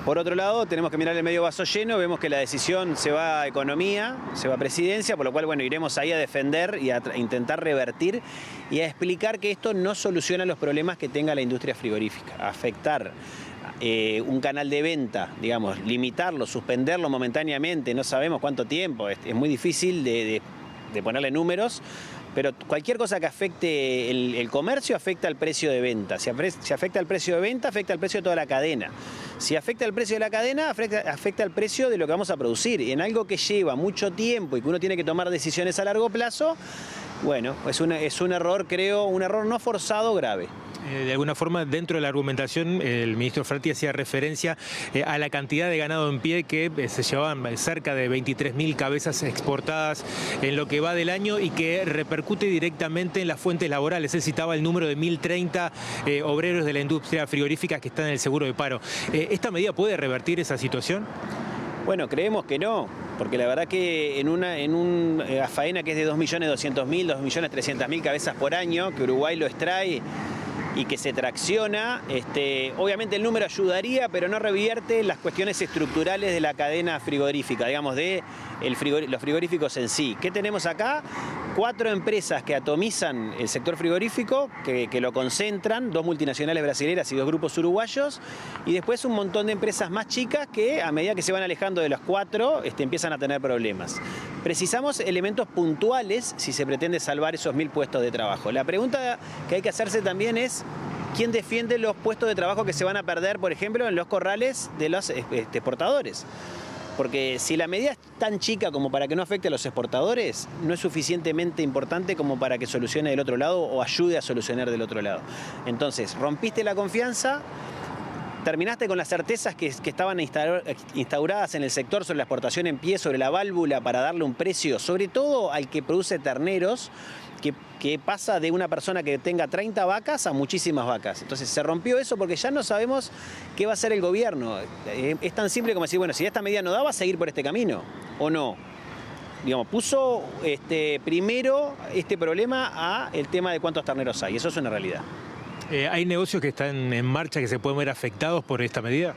Por otro lado, tenemos que mirar el medio vaso lleno, vemos que la decisión se va a economía, se va a presidencia, por lo cual, bueno, iremos ahí a defender y a intentar revertir y a explicar que esto no soluciona los problemas que tenga la industria frigorífica. Afectar un canal de venta, digamos, limitarlo, suspenderlo momentáneamente, no sabemos cuánto tiempo, es muy difícil de ponerle números, pero cualquier cosa que afecte el comercio afecta al precio de venta. Si afecta al precio de venta, afecta al precio de toda la cadena. Si afecta al precio de la cadena, afecta al precio de lo que vamos a producir. Y en algo que lleva mucho tiempo y que uno tiene que tomar decisiones a largo plazo, bueno, es un error, creo, un error no forzado grave. De alguna forma, dentro de la argumentación, el ministro Frati hacía referencia a la cantidad de ganado en pie que se llevaban cerca de 23.000 cabezas exportadas en lo que va del año y que repercute directamente en las fuentes laborales. Él citaba el número de 1.030 obreros de la industria frigorífica que están en el seguro de paro. ¿Esta medida puede revertir esa situación? Bueno, creemos que no, porque la verdad que en una faena que es de 2.200.000, 2.300.000 cabezas por año, que Uruguay lo extrae y que se tracciona, obviamente el número ayudaría, pero no revierte las cuestiones estructurales de la cadena frigorífica, digamos, de los frigoríficos en sí. ¿Qué tenemos acá? 4 empresas que atomizan el sector frigorífico, que lo concentran, 2 multinacionales brasileñas y 2 grupos uruguayos, y después un montón de empresas más chicas que a medida que se van alejando de las 4, empiezan a tener problemas. Precisamos elementos puntuales si se pretende salvar esos 1.000 puestos de trabajo. La pregunta que hay que hacerse también es ¿quién defiende los puestos de trabajo que se van a perder, por ejemplo, en los corrales de los exportadores? Porque si la medida es tan chica como para que no afecte a los exportadores, no es suficientemente importante como para que solucione del otro lado o ayude a solucionar del otro lado. Entonces, rompiste la confianza, terminaste con las certezas que estaban instauradas en el sector sobre la exportación en pie, sobre la válvula para darle un precio, sobre todo al que produce terneros, que pasa de una persona que tenga 30 vacas a muchísimas vacas. Entonces se rompió eso porque ya no sabemos qué va a hacer el gobierno. Es tan simple como decir, bueno, si esta medida no da, ¿va a seguir por este camino o no? Digamos, puso primero este problema a el tema de cuántos terneros hay. Eso es una realidad. ¿Hay negocios que están en marcha que se pueden ver afectados por esta medida?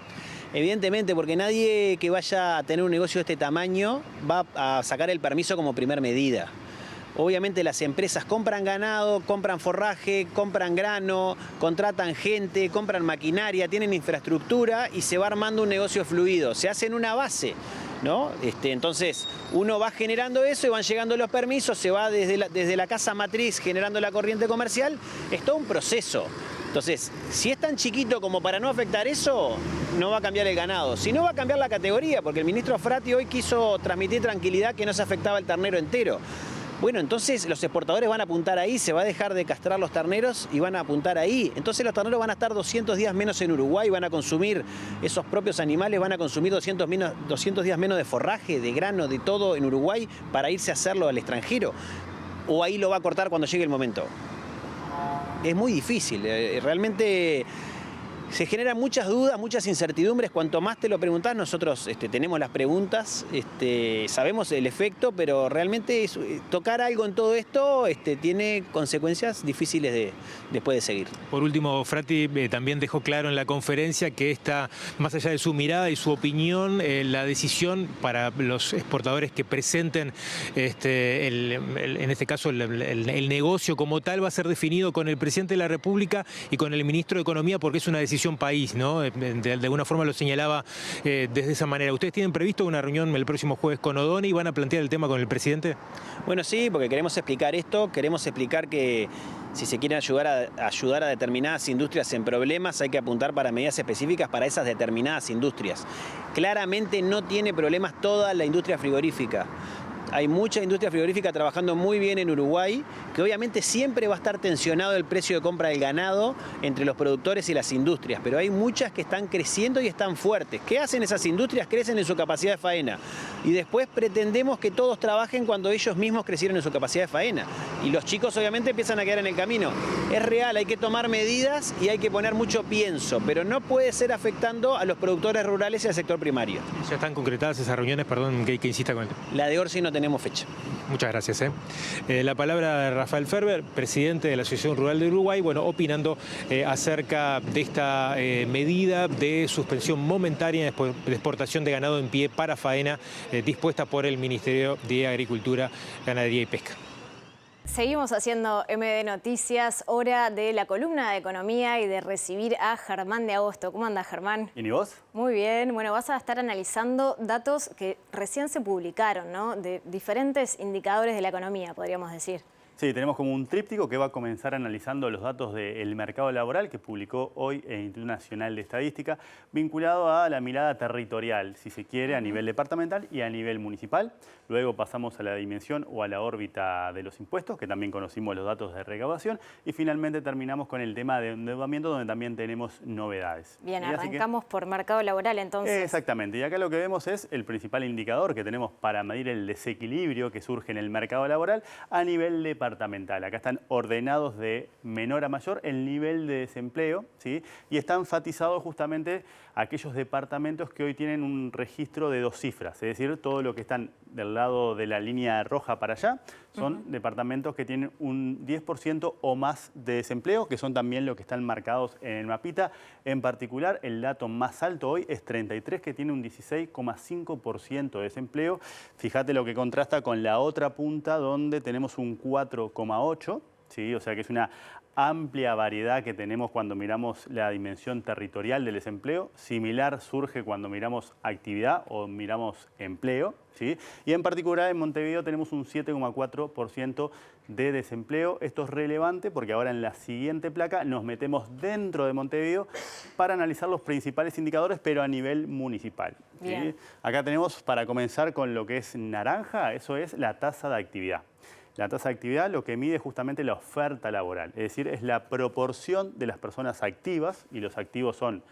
Evidentemente, porque nadie que vaya a tener un negocio de este tamaño va a sacar el permiso como primer medida. Obviamente las empresas compran ganado, compran forraje, compran grano, contratan gente, compran maquinaria, tienen infraestructura y se va armando un negocio fluido. Se hace en una base, ¿no? Entonces uno va generando eso y van llegando los permisos, se va desde la casa matriz generando la corriente comercial. Es todo un proceso. Entonces, si es tan chiquito como para no afectar eso, no va a cambiar el ganado. Si no, va a cambiar la categoría, porque el ministro Frati hoy quiso transmitir tranquilidad que no se afectaba el ternero entero. Bueno, entonces los exportadores van a apuntar ahí, se va a dejar de castrar los terneros y van a apuntar ahí. Entonces los terneros van a estar 200 días menos en Uruguay, van a consumir, esos propios animales van a consumir 200 días menos de forraje, de grano, de todo en Uruguay para irse a hacerlo al extranjero. ¿O ahí lo va a cortar cuando llegue el momento? Es muy difícil, realmente se generan muchas dudas, muchas incertidumbres. Cuanto más te lo preguntás, nosotros tenemos las preguntas, sabemos el efecto, pero realmente tocar algo en todo esto tiene consecuencias difíciles después de seguir. Por último, Frati también dejó claro en la conferencia que esta, más allá de su mirada y su opinión, la decisión para los exportadores que presenten, en este caso, el negocio como tal va a ser definido con el presidente de la República y con el ministro de Economía, porque es una decisión país, ¿no? De alguna forma lo señalaba desde esa manera. ¿Ustedes tienen previsto una reunión el próximo jueves con O'Donnell y van a plantear el tema con el presidente? Bueno, sí, porque queremos explicar esto, queremos explicar que si se quieren ayudar a determinadas industrias en problemas, hay que apuntar para medidas específicas para esas determinadas industrias. Claramente no tiene problemas toda la industria frigorífica. Hay mucha industria frigorífica trabajando muy bien en Uruguay, que obviamente siempre va a estar tensionado el precio de compra del ganado entre los productores y las industrias, pero hay muchas que están creciendo y están fuertes. ¿Qué hacen esas industrias? Crecen en su capacidad de faena. Y después pretendemos que todos trabajen cuando ellos mismos crecieron en su capacidad de faena. Y los chicos obviamente empiezan a quedar en el camino. Es real, hay que tomar medidas y hay que poner mucho pienso, pero no puede ser afectando a los productores rurales y al sector primario. ¿Ya están concretadas esas reuniones? Perdón que insista con él. La de Orsi no tenemos fecha. Muchas gracias. La palabra de Rafael Ferber, presidente de la Asociación Rural de Uruguay, opinando acerca de esta medida de suspensión momentánea de exportación de ganado en pie para faena dispuesta por el Ministerio de Agricultura, Ganadería y Pesca. Seguimos haciendo MD Noticias, hora de la columna de economía y de recibir a Germán de Agosto. ¿Cómo anda, Germán? ¿Y vos? Muy bien. Bueno, vas a estar analizando datos que recién se publicaron, ¿no? De diferentes indicadores de la economía, podríamos decir. Sí, tenemos como un tríptico que va a comenzar analizando los datos del mercado laboral que publicó hoy el Instituto Nacional de Estadística, vinculado a la mirada territorial, si se quiere, a nivel departamental y a nivel municipal. Luego pasamos a la dimensión o a la órbita de los impuestos, que también conocimos los datos de recaudación. Y finalmente terminamos con el tema de endeudamiento, donde también tenemos novedades. Bien, arrancamos por mercado laboral entonces. Exactamente, y acá lo que vemos es el principal indicador que tenemos para medir el desequilibrio que surge en el mercado laboral a nivel departamental. Acá están ordenados de menor a mayor el nivel de desempleo, ¿sí? Y está enfatizado justamente aquellos departamentos que hoy tienen un registro de 2 cifras, es decir, todo lo que están del lado de la línea roja para allá son departamentos que tienen un 10% o más de desempleo, que son también los que están marcados en el mapita. En particular, el dato más alto hoy es 33, que tiene un 16,5% de desempleo. Fíjate lo que contrasta con la otra punta, donde tenemos un 4,8%. ¿Sí? O sea que es una amplia variedad que tenemos cuando miramos la dimensión territorial del desempleo. Similar surge cuando miramos actividad o miramos empleo, ¿sí? Y en particular en Montevideo tenemos un 7,4% de desempleo. Esto es relevante porque ahora en la siguiente placa nos metemos dentro de Montevideo para analizar los principales indicadores, pero a nivel municipal, ¿sí? Acá tenemos, para comenzar con lo que es naranja, eso es la tasa de actividad. La tasa de actividad lo que mide es justamente la oferta laboral, es decir, es la proporción de las personas activas, y los activos son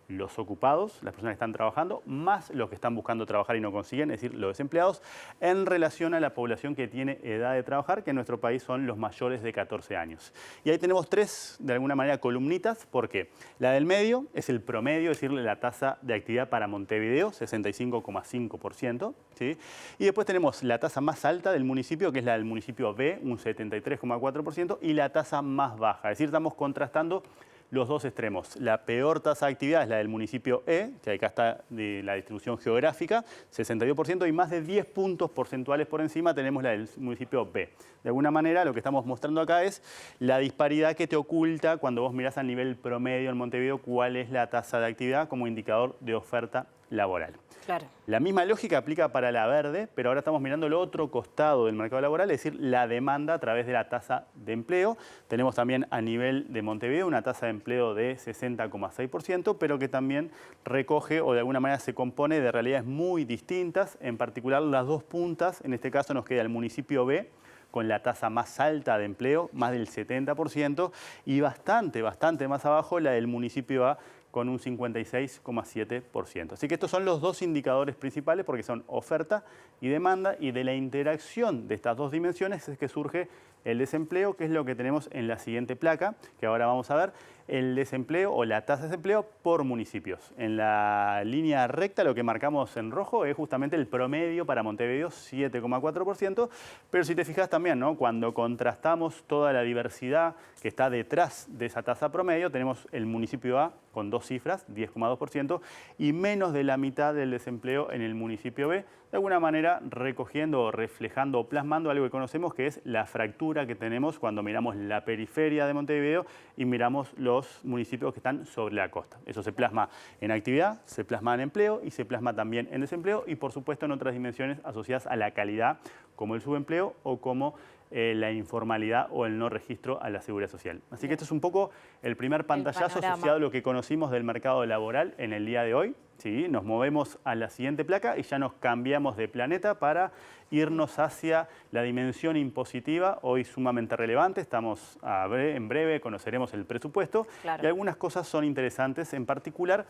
los ocupados, las personas que están trabajando, más los que están buscando trabajar y no consiguen, es decir, los desempleados, en relación a la población que tiene edad de trabajar, que en nuestro país son los mayores de 14 años. Y ahí tenemos 3, de alguna manera, columnitas. ¿Por qué? La del medio es el promedio, es decir, la tasa de actividad para Montevideo, 65,5%. ¿Sí? Y después tenemos la tasa más alta del municipio, que es la del municipio B, un 73,4%, y la tasa más baja. Es decir, estamos contrastando los dos extremos. La peor tasa de actividad es la del municipio E, que acá está de la distribución geográfica, 62%, y más de 10 puntos porcentuales por encima tenemos la del municipio B. De alguna manera, lo que estamos mostrando acá es la disparidad que te oculta cuando vos mirás a nivel promedio en Montevideo cuál es la tasa de actividad como indicador de oferta laboral. Claro. La misma lógica aplica para la verde, pero ahora estamos mirando el otro costado del mercado laboral, es decir, la demanda a través de la tasa de empleo. Tenemos también a nivel de Montevideo una tasa de empleo de 60,6%, pero que también recoge o de alguna manera se compone de realidades muy distintas. En particular, las dos puntas, en este caso nos queda el municipio B, con la tasa más alta de empleo, más del 70%, y bastante más abajo la del municipio A, con un 56,7%. Así que estos son los dos indicadores principales porque son oferta y demanda, y de la interacción de estas dos dimensiones es que surge el desempleo, que es lo que tenemos en la siguiente placa, que ahora vamos a ver, el desempleo o la tasa de desempleo por municipios. En la línea recta lo que marcamos en rojo es justamente el promedio para Montevideo, 7,4%, pero si te fijas también, ¿no? Cuando contrastamos toda la diversidad que está detrás de esa tasa promedio, tenemos el municipio A con dos cifras, 10,2%, y menos de la mitad del desempleo en el municipio B, de alguna manera recogiendo o reflejando o plasmando algo que conocemos, que es la fractura que tenemos cuando miramos la periferia de Montevideo y miramos los municipios que están sobre la costa. Eso se plasma en actividad, se plasma en empleo y se plasma también en desempleo y por supuesto en otras dimensiones asociadas a la calidad, como el subempleo o como la informalidad o el no registro a la seguridad social. Así que esto es un poco el primer pantallazo asociado a lo que conocimos del mercado laboral en el día de hoy. ¿Sí? Nos movemos a la siguiente placa y ya nos cambiamos de planeta para irnos hacia la dimensión impositiva, hoy sumamente relevante. Estamos en breve, conoceremos el presupuesto. Claro. Y algunas cosas son interesantes, en particular,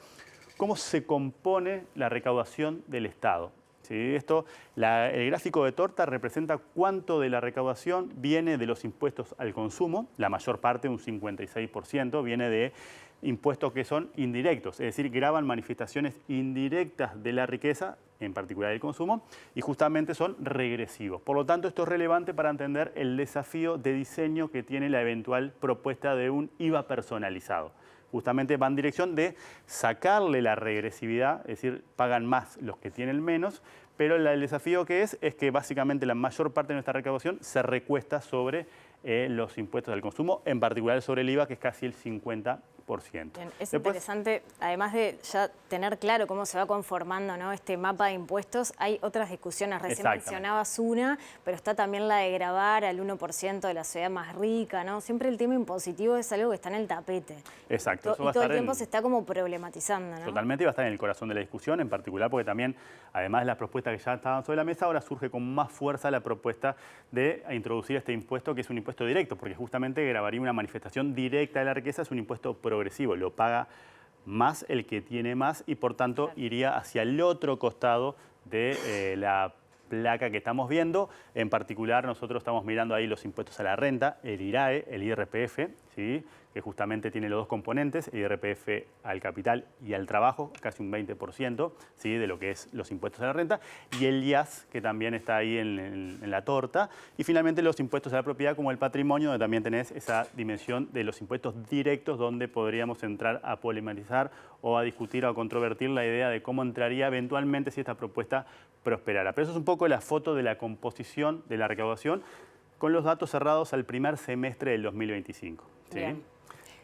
cómo se compone la recaudación del Estado. ¿Sí? El gráfico de torta representa cuánto de la recaudación viene de los impuestos al consumo. La mayor parte, un 56%, viene de impuestos que son indirectos, es decir, gravan manifestaciones indirectas de la riqueza, en particular del consumo, y justamente son regresivos. Por lo tanto, esto es relevante para entender el desafío de diseño que tiene la eventual propuesta de un IVA personalizado. Justamente va en dirección de sacarle la regresividad, es decir, pagan más los que tienen menos, pero el desafío que es que básicamente la mayor parte de nuestra recaudación se recuesta sobre los impuestos al consumo, en particular sobre el IVA, que es casi el 50%. Bien, es interesante, además de ya tener claro cómo se va conformando, ¿no?, este mapa de impuestos, hay otras discusiones. Recién mencionabas una, pero está también la de gravar al 1% de la ciudad más rica, ¿no? Siempre el tema impositivo es algo que está en el tapete. Exacto. Y todo el tiempo se está como problematizando, ¿no? Totalmente, va a estar en el corazón de la discusión, en particular porque también, además de las propuestas que ya estaban sobre la mesa, ahora surge con más fuerza la propuesta de introducir este impuesto, que es un impuesto directo, porque justamente grabaría una manifestación directa de la riqueza, es un impuesto progresivo, lo paga más el que tiene más y por tanto iría hacia el otro costado de la placa que estamos viendo. En particular nosotros estamos mirando ahí los impuestos a la renta, el IRAE, el IRPF, ¿sí?, que justamente tiene los dos componentes, el IRPF al capital y al trabajo, casi un 20%, ¿sí?, de lo que es los impuestos a la renta, y el IAS, que también está ahí en la torta, y finalmente los impuestos a la propiedad, como el patrimonio, donde también tenés esa dimensión de los impuestos directos, donde podríamos entrar a polemizar o a discutir o a controvertir la idea de cómo entraría eventualmente si esta propuesta prosperara. Pero eso es un poco la foto de la composición de la recaudación con los datos cerrados al primer semestre del 2025. ¿Sí? Bien.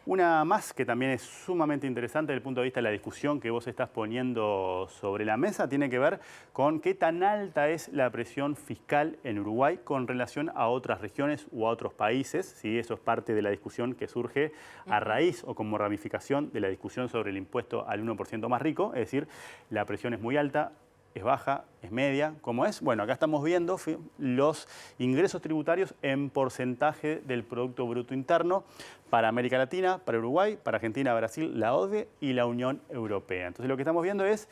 Una más que también es sumamente interesante desde el punto de vista de la discusión que vos estás poniendo sobre la mesa tiene que ver con qué tan alta es la presión fiscal en Uruguay con relación a otras regiones u a otros países. ¿Sí? Eso es parte de la discusión que surge a raíz o como ramificación de la discusión sobre el impuesto al 1% más rico. Es decir, la presión es muy alta, es baja, es media, ¿cómo es? Bueno, acá estamos viendo los ingresos tributarios en porcentaje del Producto Bruto Interno para América Latina, para Uruguay, para Argentina, Brasil, la OCDE y la Unión Europea. Entonces lo que estamos viendo es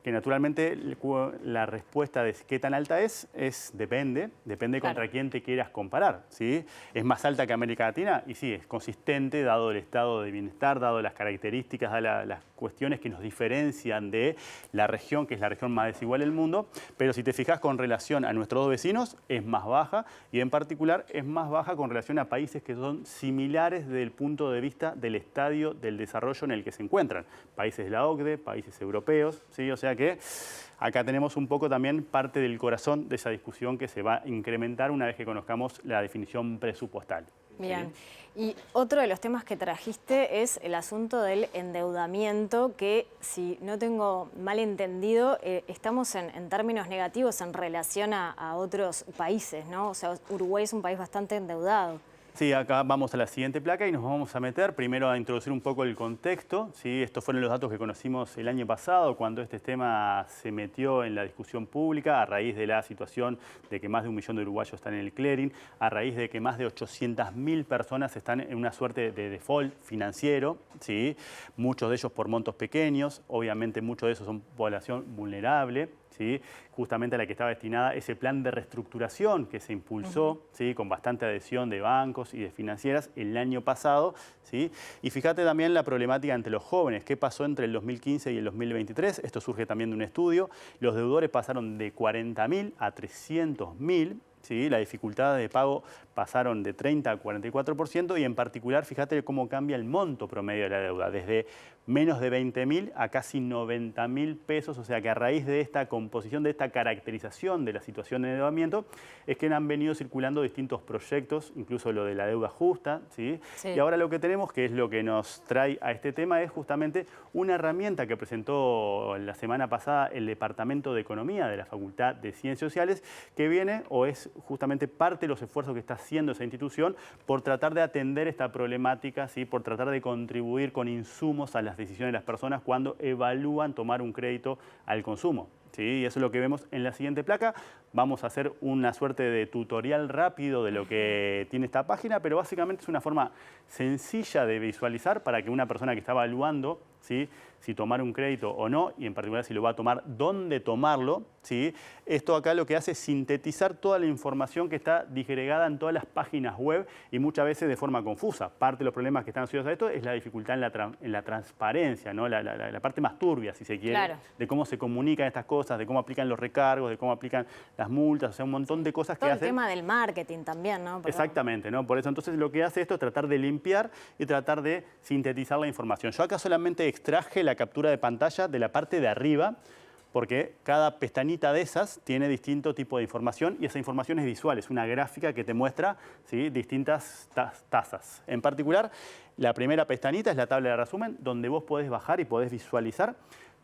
que naturalmente la respuesta de qué tan alta es depende contra quién te quieras comparar, ¿sí? ¿Es más alta que América Latina? Y sí, es consistente dado el estado de bienestar, dado las características, dado las cuestiones que nos diferencian de la región, que es la región más desigual del mundo, pero si te fijas con relación a nuestros dos vecinos, es más baja y en particular es más baja con relación a países que son similares desde el punto de vista del estadio del desarrollo en el que se encuentran. Países de la OCDE, países europeos, ¿sí? O sea que acá tenemos un poco también parte del corazón de esa discusión que se va a incrementar una vez que conozcamos la definición presupuestal. Bien. Y otro de los temas que trajiste es el asunto del endeudamiento, que si no tengo mal entendido, estamos en términos negativos en relación a otros países, ¿no? O sea, Uruguay es un país bastante endeudado. Sí, acá vamos a la siguiente placa y nos vamos a meter primero a introducir un poco el contexto, ¿sí? Estos fueron los datos que conocimos el año pasado cuando este tema se metió en la discusión pública a raíz de la situación de que más de 1 millón de uruguayos están en el clearing, a raíz de que más de 800.000 personas están en una suerte de default financiero, ¿sí? Muchos de ellos por montos pequeños, obviamente muchos de esos son población vulnerable, ¿sí? Justamente a la que estaba destinada ese plan de reestructuración que se impulsó, ¿sí? Con bastante adhesión de bancos y de financieras el año pasado, ¿sí? Y fíjate también la problemática entre los jóvenes, qué pasó entre el 2015 y el 2023, esto surge también de un estudio, los deudores pasaron de 40.000 a 300.000, ¿sí? La dificultad de pago pasaron de 30 a 44% y en particular, fíjate cómo cambia el monto promedio de la deuda, desde menos de 20.000 a casi 90.000 pesos, o sea que a raíz de esta composición, de esta caracterización de la situación de endeudamiento, es que han venido circulando distintos proyectos, incluso lo de la deuda justa, ¿sí? Sí. Y ahora lo que tenemos, que es lo que nos trae a este tema, es justamente una herramienta que presentó la semana pasada el Departamento de Economía de la Facultad de Ciencias Sociales, que viene o es justamente parte de los esfuerzos que está haciendo esa institución por tratar de atender esta problemática, ¿sí? Por tratar de contribuir con insumos a las decisiones de las personas cuando evalúan tomar un crédito al consumo, ¿sí? Y eso es lo que vemos en la siguiente placa. Vamos a hacer una suerte de tutorial rápido de lo que tiene esta página, pero básicamente es una forma sencilla de visualizar para que una persona que está evaluando, ¿sí? Si tomar un crédito o no, y en particular si lo va a tomar, dónde tomarlo, ¿sí? Esto acá lo que hace es sintetizar toda la información que está disgregada en todas las páginas web y muchas veces de forma confusa. Parte de los problemas que están asociados a esto es la dificultad en la transparencia, ¿no? La parte más turbia, si se quiere, claro, de cómo se comunican estas cosas, de cómo aplican los recargos, de cómo aplican las multas, o sea, un montón de cosas todo que el hacen. tema del marketing también, ¿no? Exactamente, ¿no? Por eso entonces lo que hace esto es tratar de limpiar y tratar de sintetizar la información. Yo acá solamente extraje la captura de pantalla de la parte de arriba, porque cada pestañita de esas tiene distinto tipo de información y esa información es visual, es una gráfica que te muestra, ¿sí? Distintas tasas. En particular, la primera pestañita es la tabla de resumen, donde vos podés bajar y podés visualizar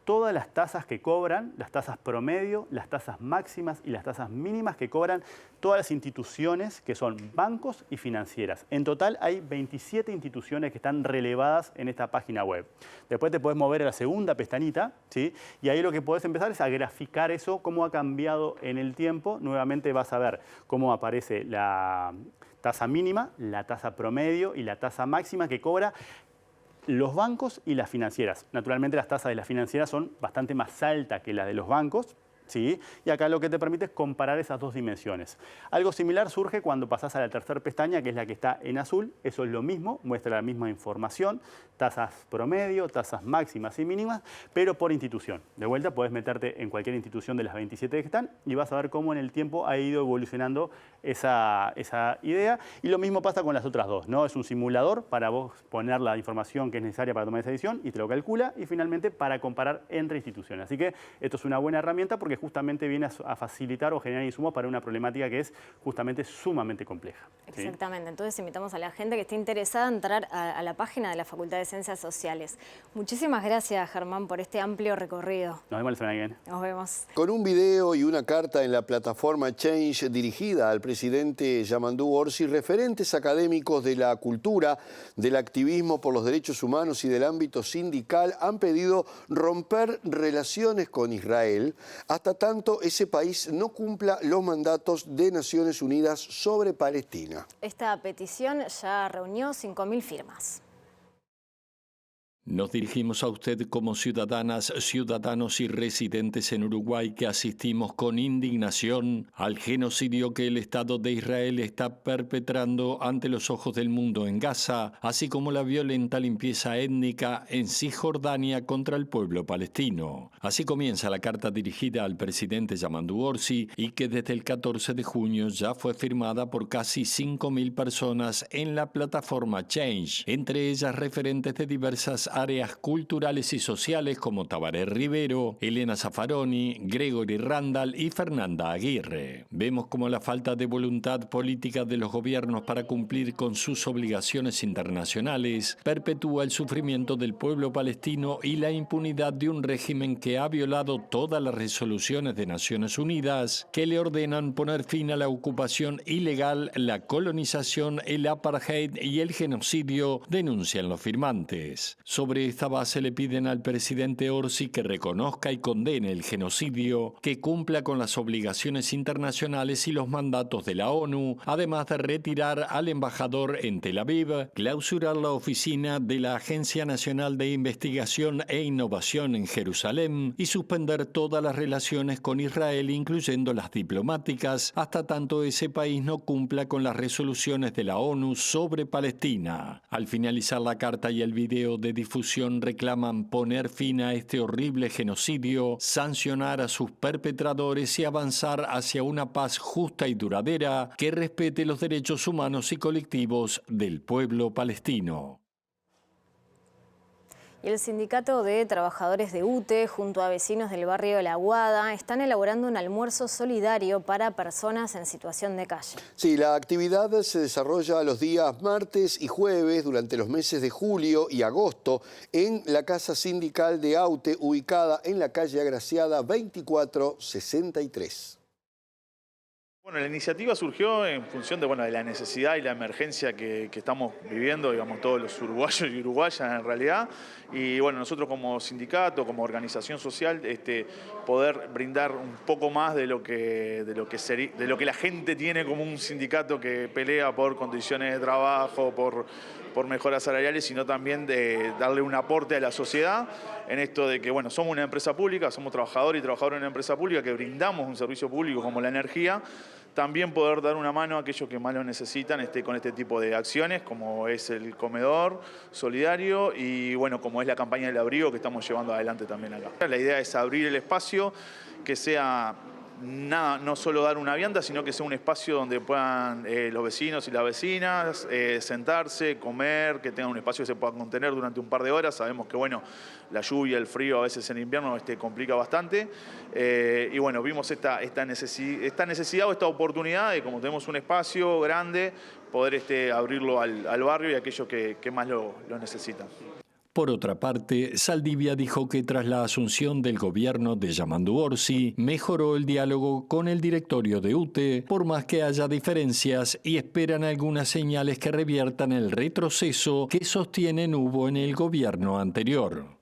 todas las tasas que cobran, las tasas promedio, las tasas máximas y las tasas mínimas que cobran todas las instituciones que son bancos y financieras. En total hay 27 instituciones que están relevadas en esta página web. Después te podés mover a la segunda pestañita, ¿sí? Y ahí lo que podés empezar es a graficar eso, cómo ha cambiado en el tiempo. Nuevamente vas a ver cómo aparece la tasa mínima, la tasa promedio y la tasa máxima que cobra los bancos y las financieras. Naturalmente las tasas de las financieras son bastante más altas que las de los bancos, ¿sí? Y acá lo que te permite es comparar esas dos dimensiones. Algo similar surge cuando pasás a la tercera pestaña, que es la que está en azul. Eso es lo mismo, muestra la misma información, tasas promedio, tasas máximas y mínimas, pero por institución. De vuelta podés meterte en cualquier institución de las 27 que están y vas a ver cómo en el tiempo ha ido evolucionando esa idea. Y lo mismo pasa con las otras dos, ¿no? Es un simulador para vos poner la información que es necesaria para tomar esa decisión y te lo calcula, y finalmente para comparar entre instituciones. Así que esto es una buena herramienta porque justamente viene a facilitar o generar insumos para una problemática que es justamente sumamente compleja, ¿sí? Exactamente. Entonces invitamos a la gente que esté interesada a entrar a la página de la Facultad de Ciencias Sociales. Muchísimas gracias, Germán, por este amplio recorrido. Nos vemos la semana que viene. Nos vemos. Con un video y una carta en la plataforma Change dirigida al presidente Yamandu Orsi, referentes académicos de la cultura, del activismo por los derechos humanos y del ámbito sindical han pedido romper relaciones con Israel hasta tanto ese país no cumpla los mandatos de Naciones Unidas sobre Palestina. Esta petición ya reunió 5.000 firmas. Nos dirigimos a usted como ciudadanas, ciudadanos y residentes en Uruguay que asistimos con indignación al genocidio que el Estado de Israel está perpetrando ante los ojos del mundo en Gaza, así como la violenta limpieza étnica en Cisjordania contra el pueblo palestino. Así comienza la carta dirigida al presidente Yamandu Orsi y que desde el 14 de junio ya fue firmada por casi 5.000 personas en la plataforma Change, entre ellas referentes de diversas áreas culturales y sociales como Tabaré Rivero, Elena Zaffaroni, Gregory Randall y Fernanda Aguirre. Vemos como la falta de voluntad política de los gobiernos para cumplir con sus obligaciones internacionales perpetúa el sufrimiento del pueblo palestino y la impunidad de un régimen que ha violado todas las resoluciones de Naciones Unidas que le ordenan poner fin a la ocupación ilegal, la colonización, el apartheid y el genocidio, denuncian los firmantes. Sobre esta base le piden al presidente Orsi que reconozca y condene el genocidio, que cumpla con las obligaciones internacionales y los mandatos de la ONU, además de retirar al embajador en Tel Aviv, clausurar la oficina de la Agencia Nacional de Investigación e Innovación en Jerusalén y suspender todas las relaciones con Israel, incluyendo las diplomáticas, hasta tanto ese país no cumpla con las resoluciones de la ONU sobre Palestina. Al finalizar la carta y el video de difusión reclaman poner fin a este horrible genocidio, sancionar a sus perpetradores y avanzar hacia una paz justa y duradera que respete los derechos humanos y colectivos del pueblo palestino. Y el Sindicato de Trabajadores de UTE, junto a vecinos del barrio La Aguada, están elaborando un almuerzo solidario para personas en situación de calle. Sí, la actividad se desarrolla los días martes y jueves durante los meses de julio y agosto en la Casa Sindical de AUTE, ubicada en la calle Agraciada 2463. Bueno, la iniciativa surgió en función de la necesidad y la emergencia que estamos viviendo, digamos, todos los uruguayos y uruguayas en realidad. Y bueno, nosotros como sindicato, como organización social, poder brindar un poco más de lo que la gente tiene como un sindicato que pelea por condiciones de trabajo, por mejoras salariales, sino también de darle un aporte a la sociedad en esto de que, bueno, somos una empresa pública, somos trabajadores y trabajadoras en una empresa pública que brindamos un servicio público como la energía, también poder dar una mano a aquellos que más lo necesitan con este tipo de acciones, como es el comedor solidario y, bueno, como es la campaña del abrigo que estamos llevando adelante también acá. La idea es abrir el espacio, que sea no solo dar una vianda, sino que sea un espacio donde puedan los vecinos y las vecinas sentarse, comer, que tengan un espacio que se pueda contener durante un par de horas. Sabemos que, bueno, la lluvia, el frío a veces en invierno complica bastante. Y bueno, vimos esta necesidad o esta oportunidad de, como tenemos un espacio grande, poder abrirlo al barrio y a aquellos que más lo necesitan. Por otra parte, Zaldivia dijo que tras la asunción del gobierno de Yamandu Orsi, mejoró el diálogo con el directorio de UTE, por más que haya diferencias, y esperan algunas señales que reviertan el retroceso que sostienen hubo en el gobierno anterior.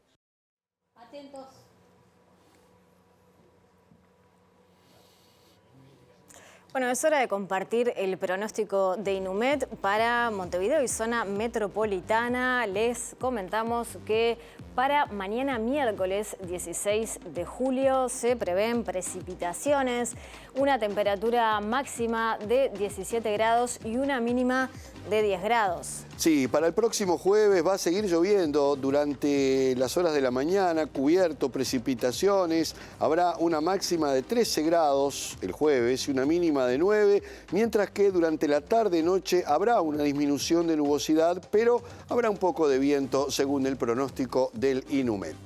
Bueno, es hora de compartir el pronóstico de Inumet para Montevideo y zona metropolitana. Les comentamos que para mañana miércoles 16 de julio se prevén precipitaciones, una temperatura máxima de 17 grados y una mínima de 10 grados. Sí, para el próximo jueves va a seguir lloviendo durante las horas de la mañana, cubierto, precipitaciones. Habrá una máxima de 13 grados el jueves y una mínima de 9, mientras que durante la tarde-noche habrá una disminución de nubosidad, pero habrá un poco de viento según el pronóstico del Inumet.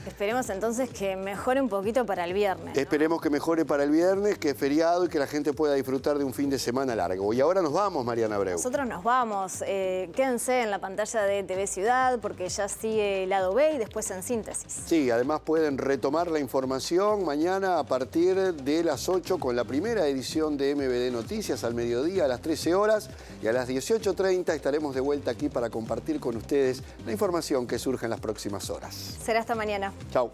Esperemos entonces que mejore un poquito para el viernes, ¿no? Esperemos que mejore para el viernes, que es feriado y que la gente pueda disfrutar de un fin de semana largo. Y ahora nos vamos, Mariana Abreu. Nosotros nos vamos. Quédense en la pantalla de TV Ciudad porque ya sigue el lado B y después en síntesis. Sí, además pueden retomar la información mañana a partir de las 8 con la primera edición de MBD Noticias al mediodía a las 13 horas y a las 18:30 estaremos de vuelta aquí para compartir con ustedes la información que surge en las próximas horas. Será hasta mañana. Chao.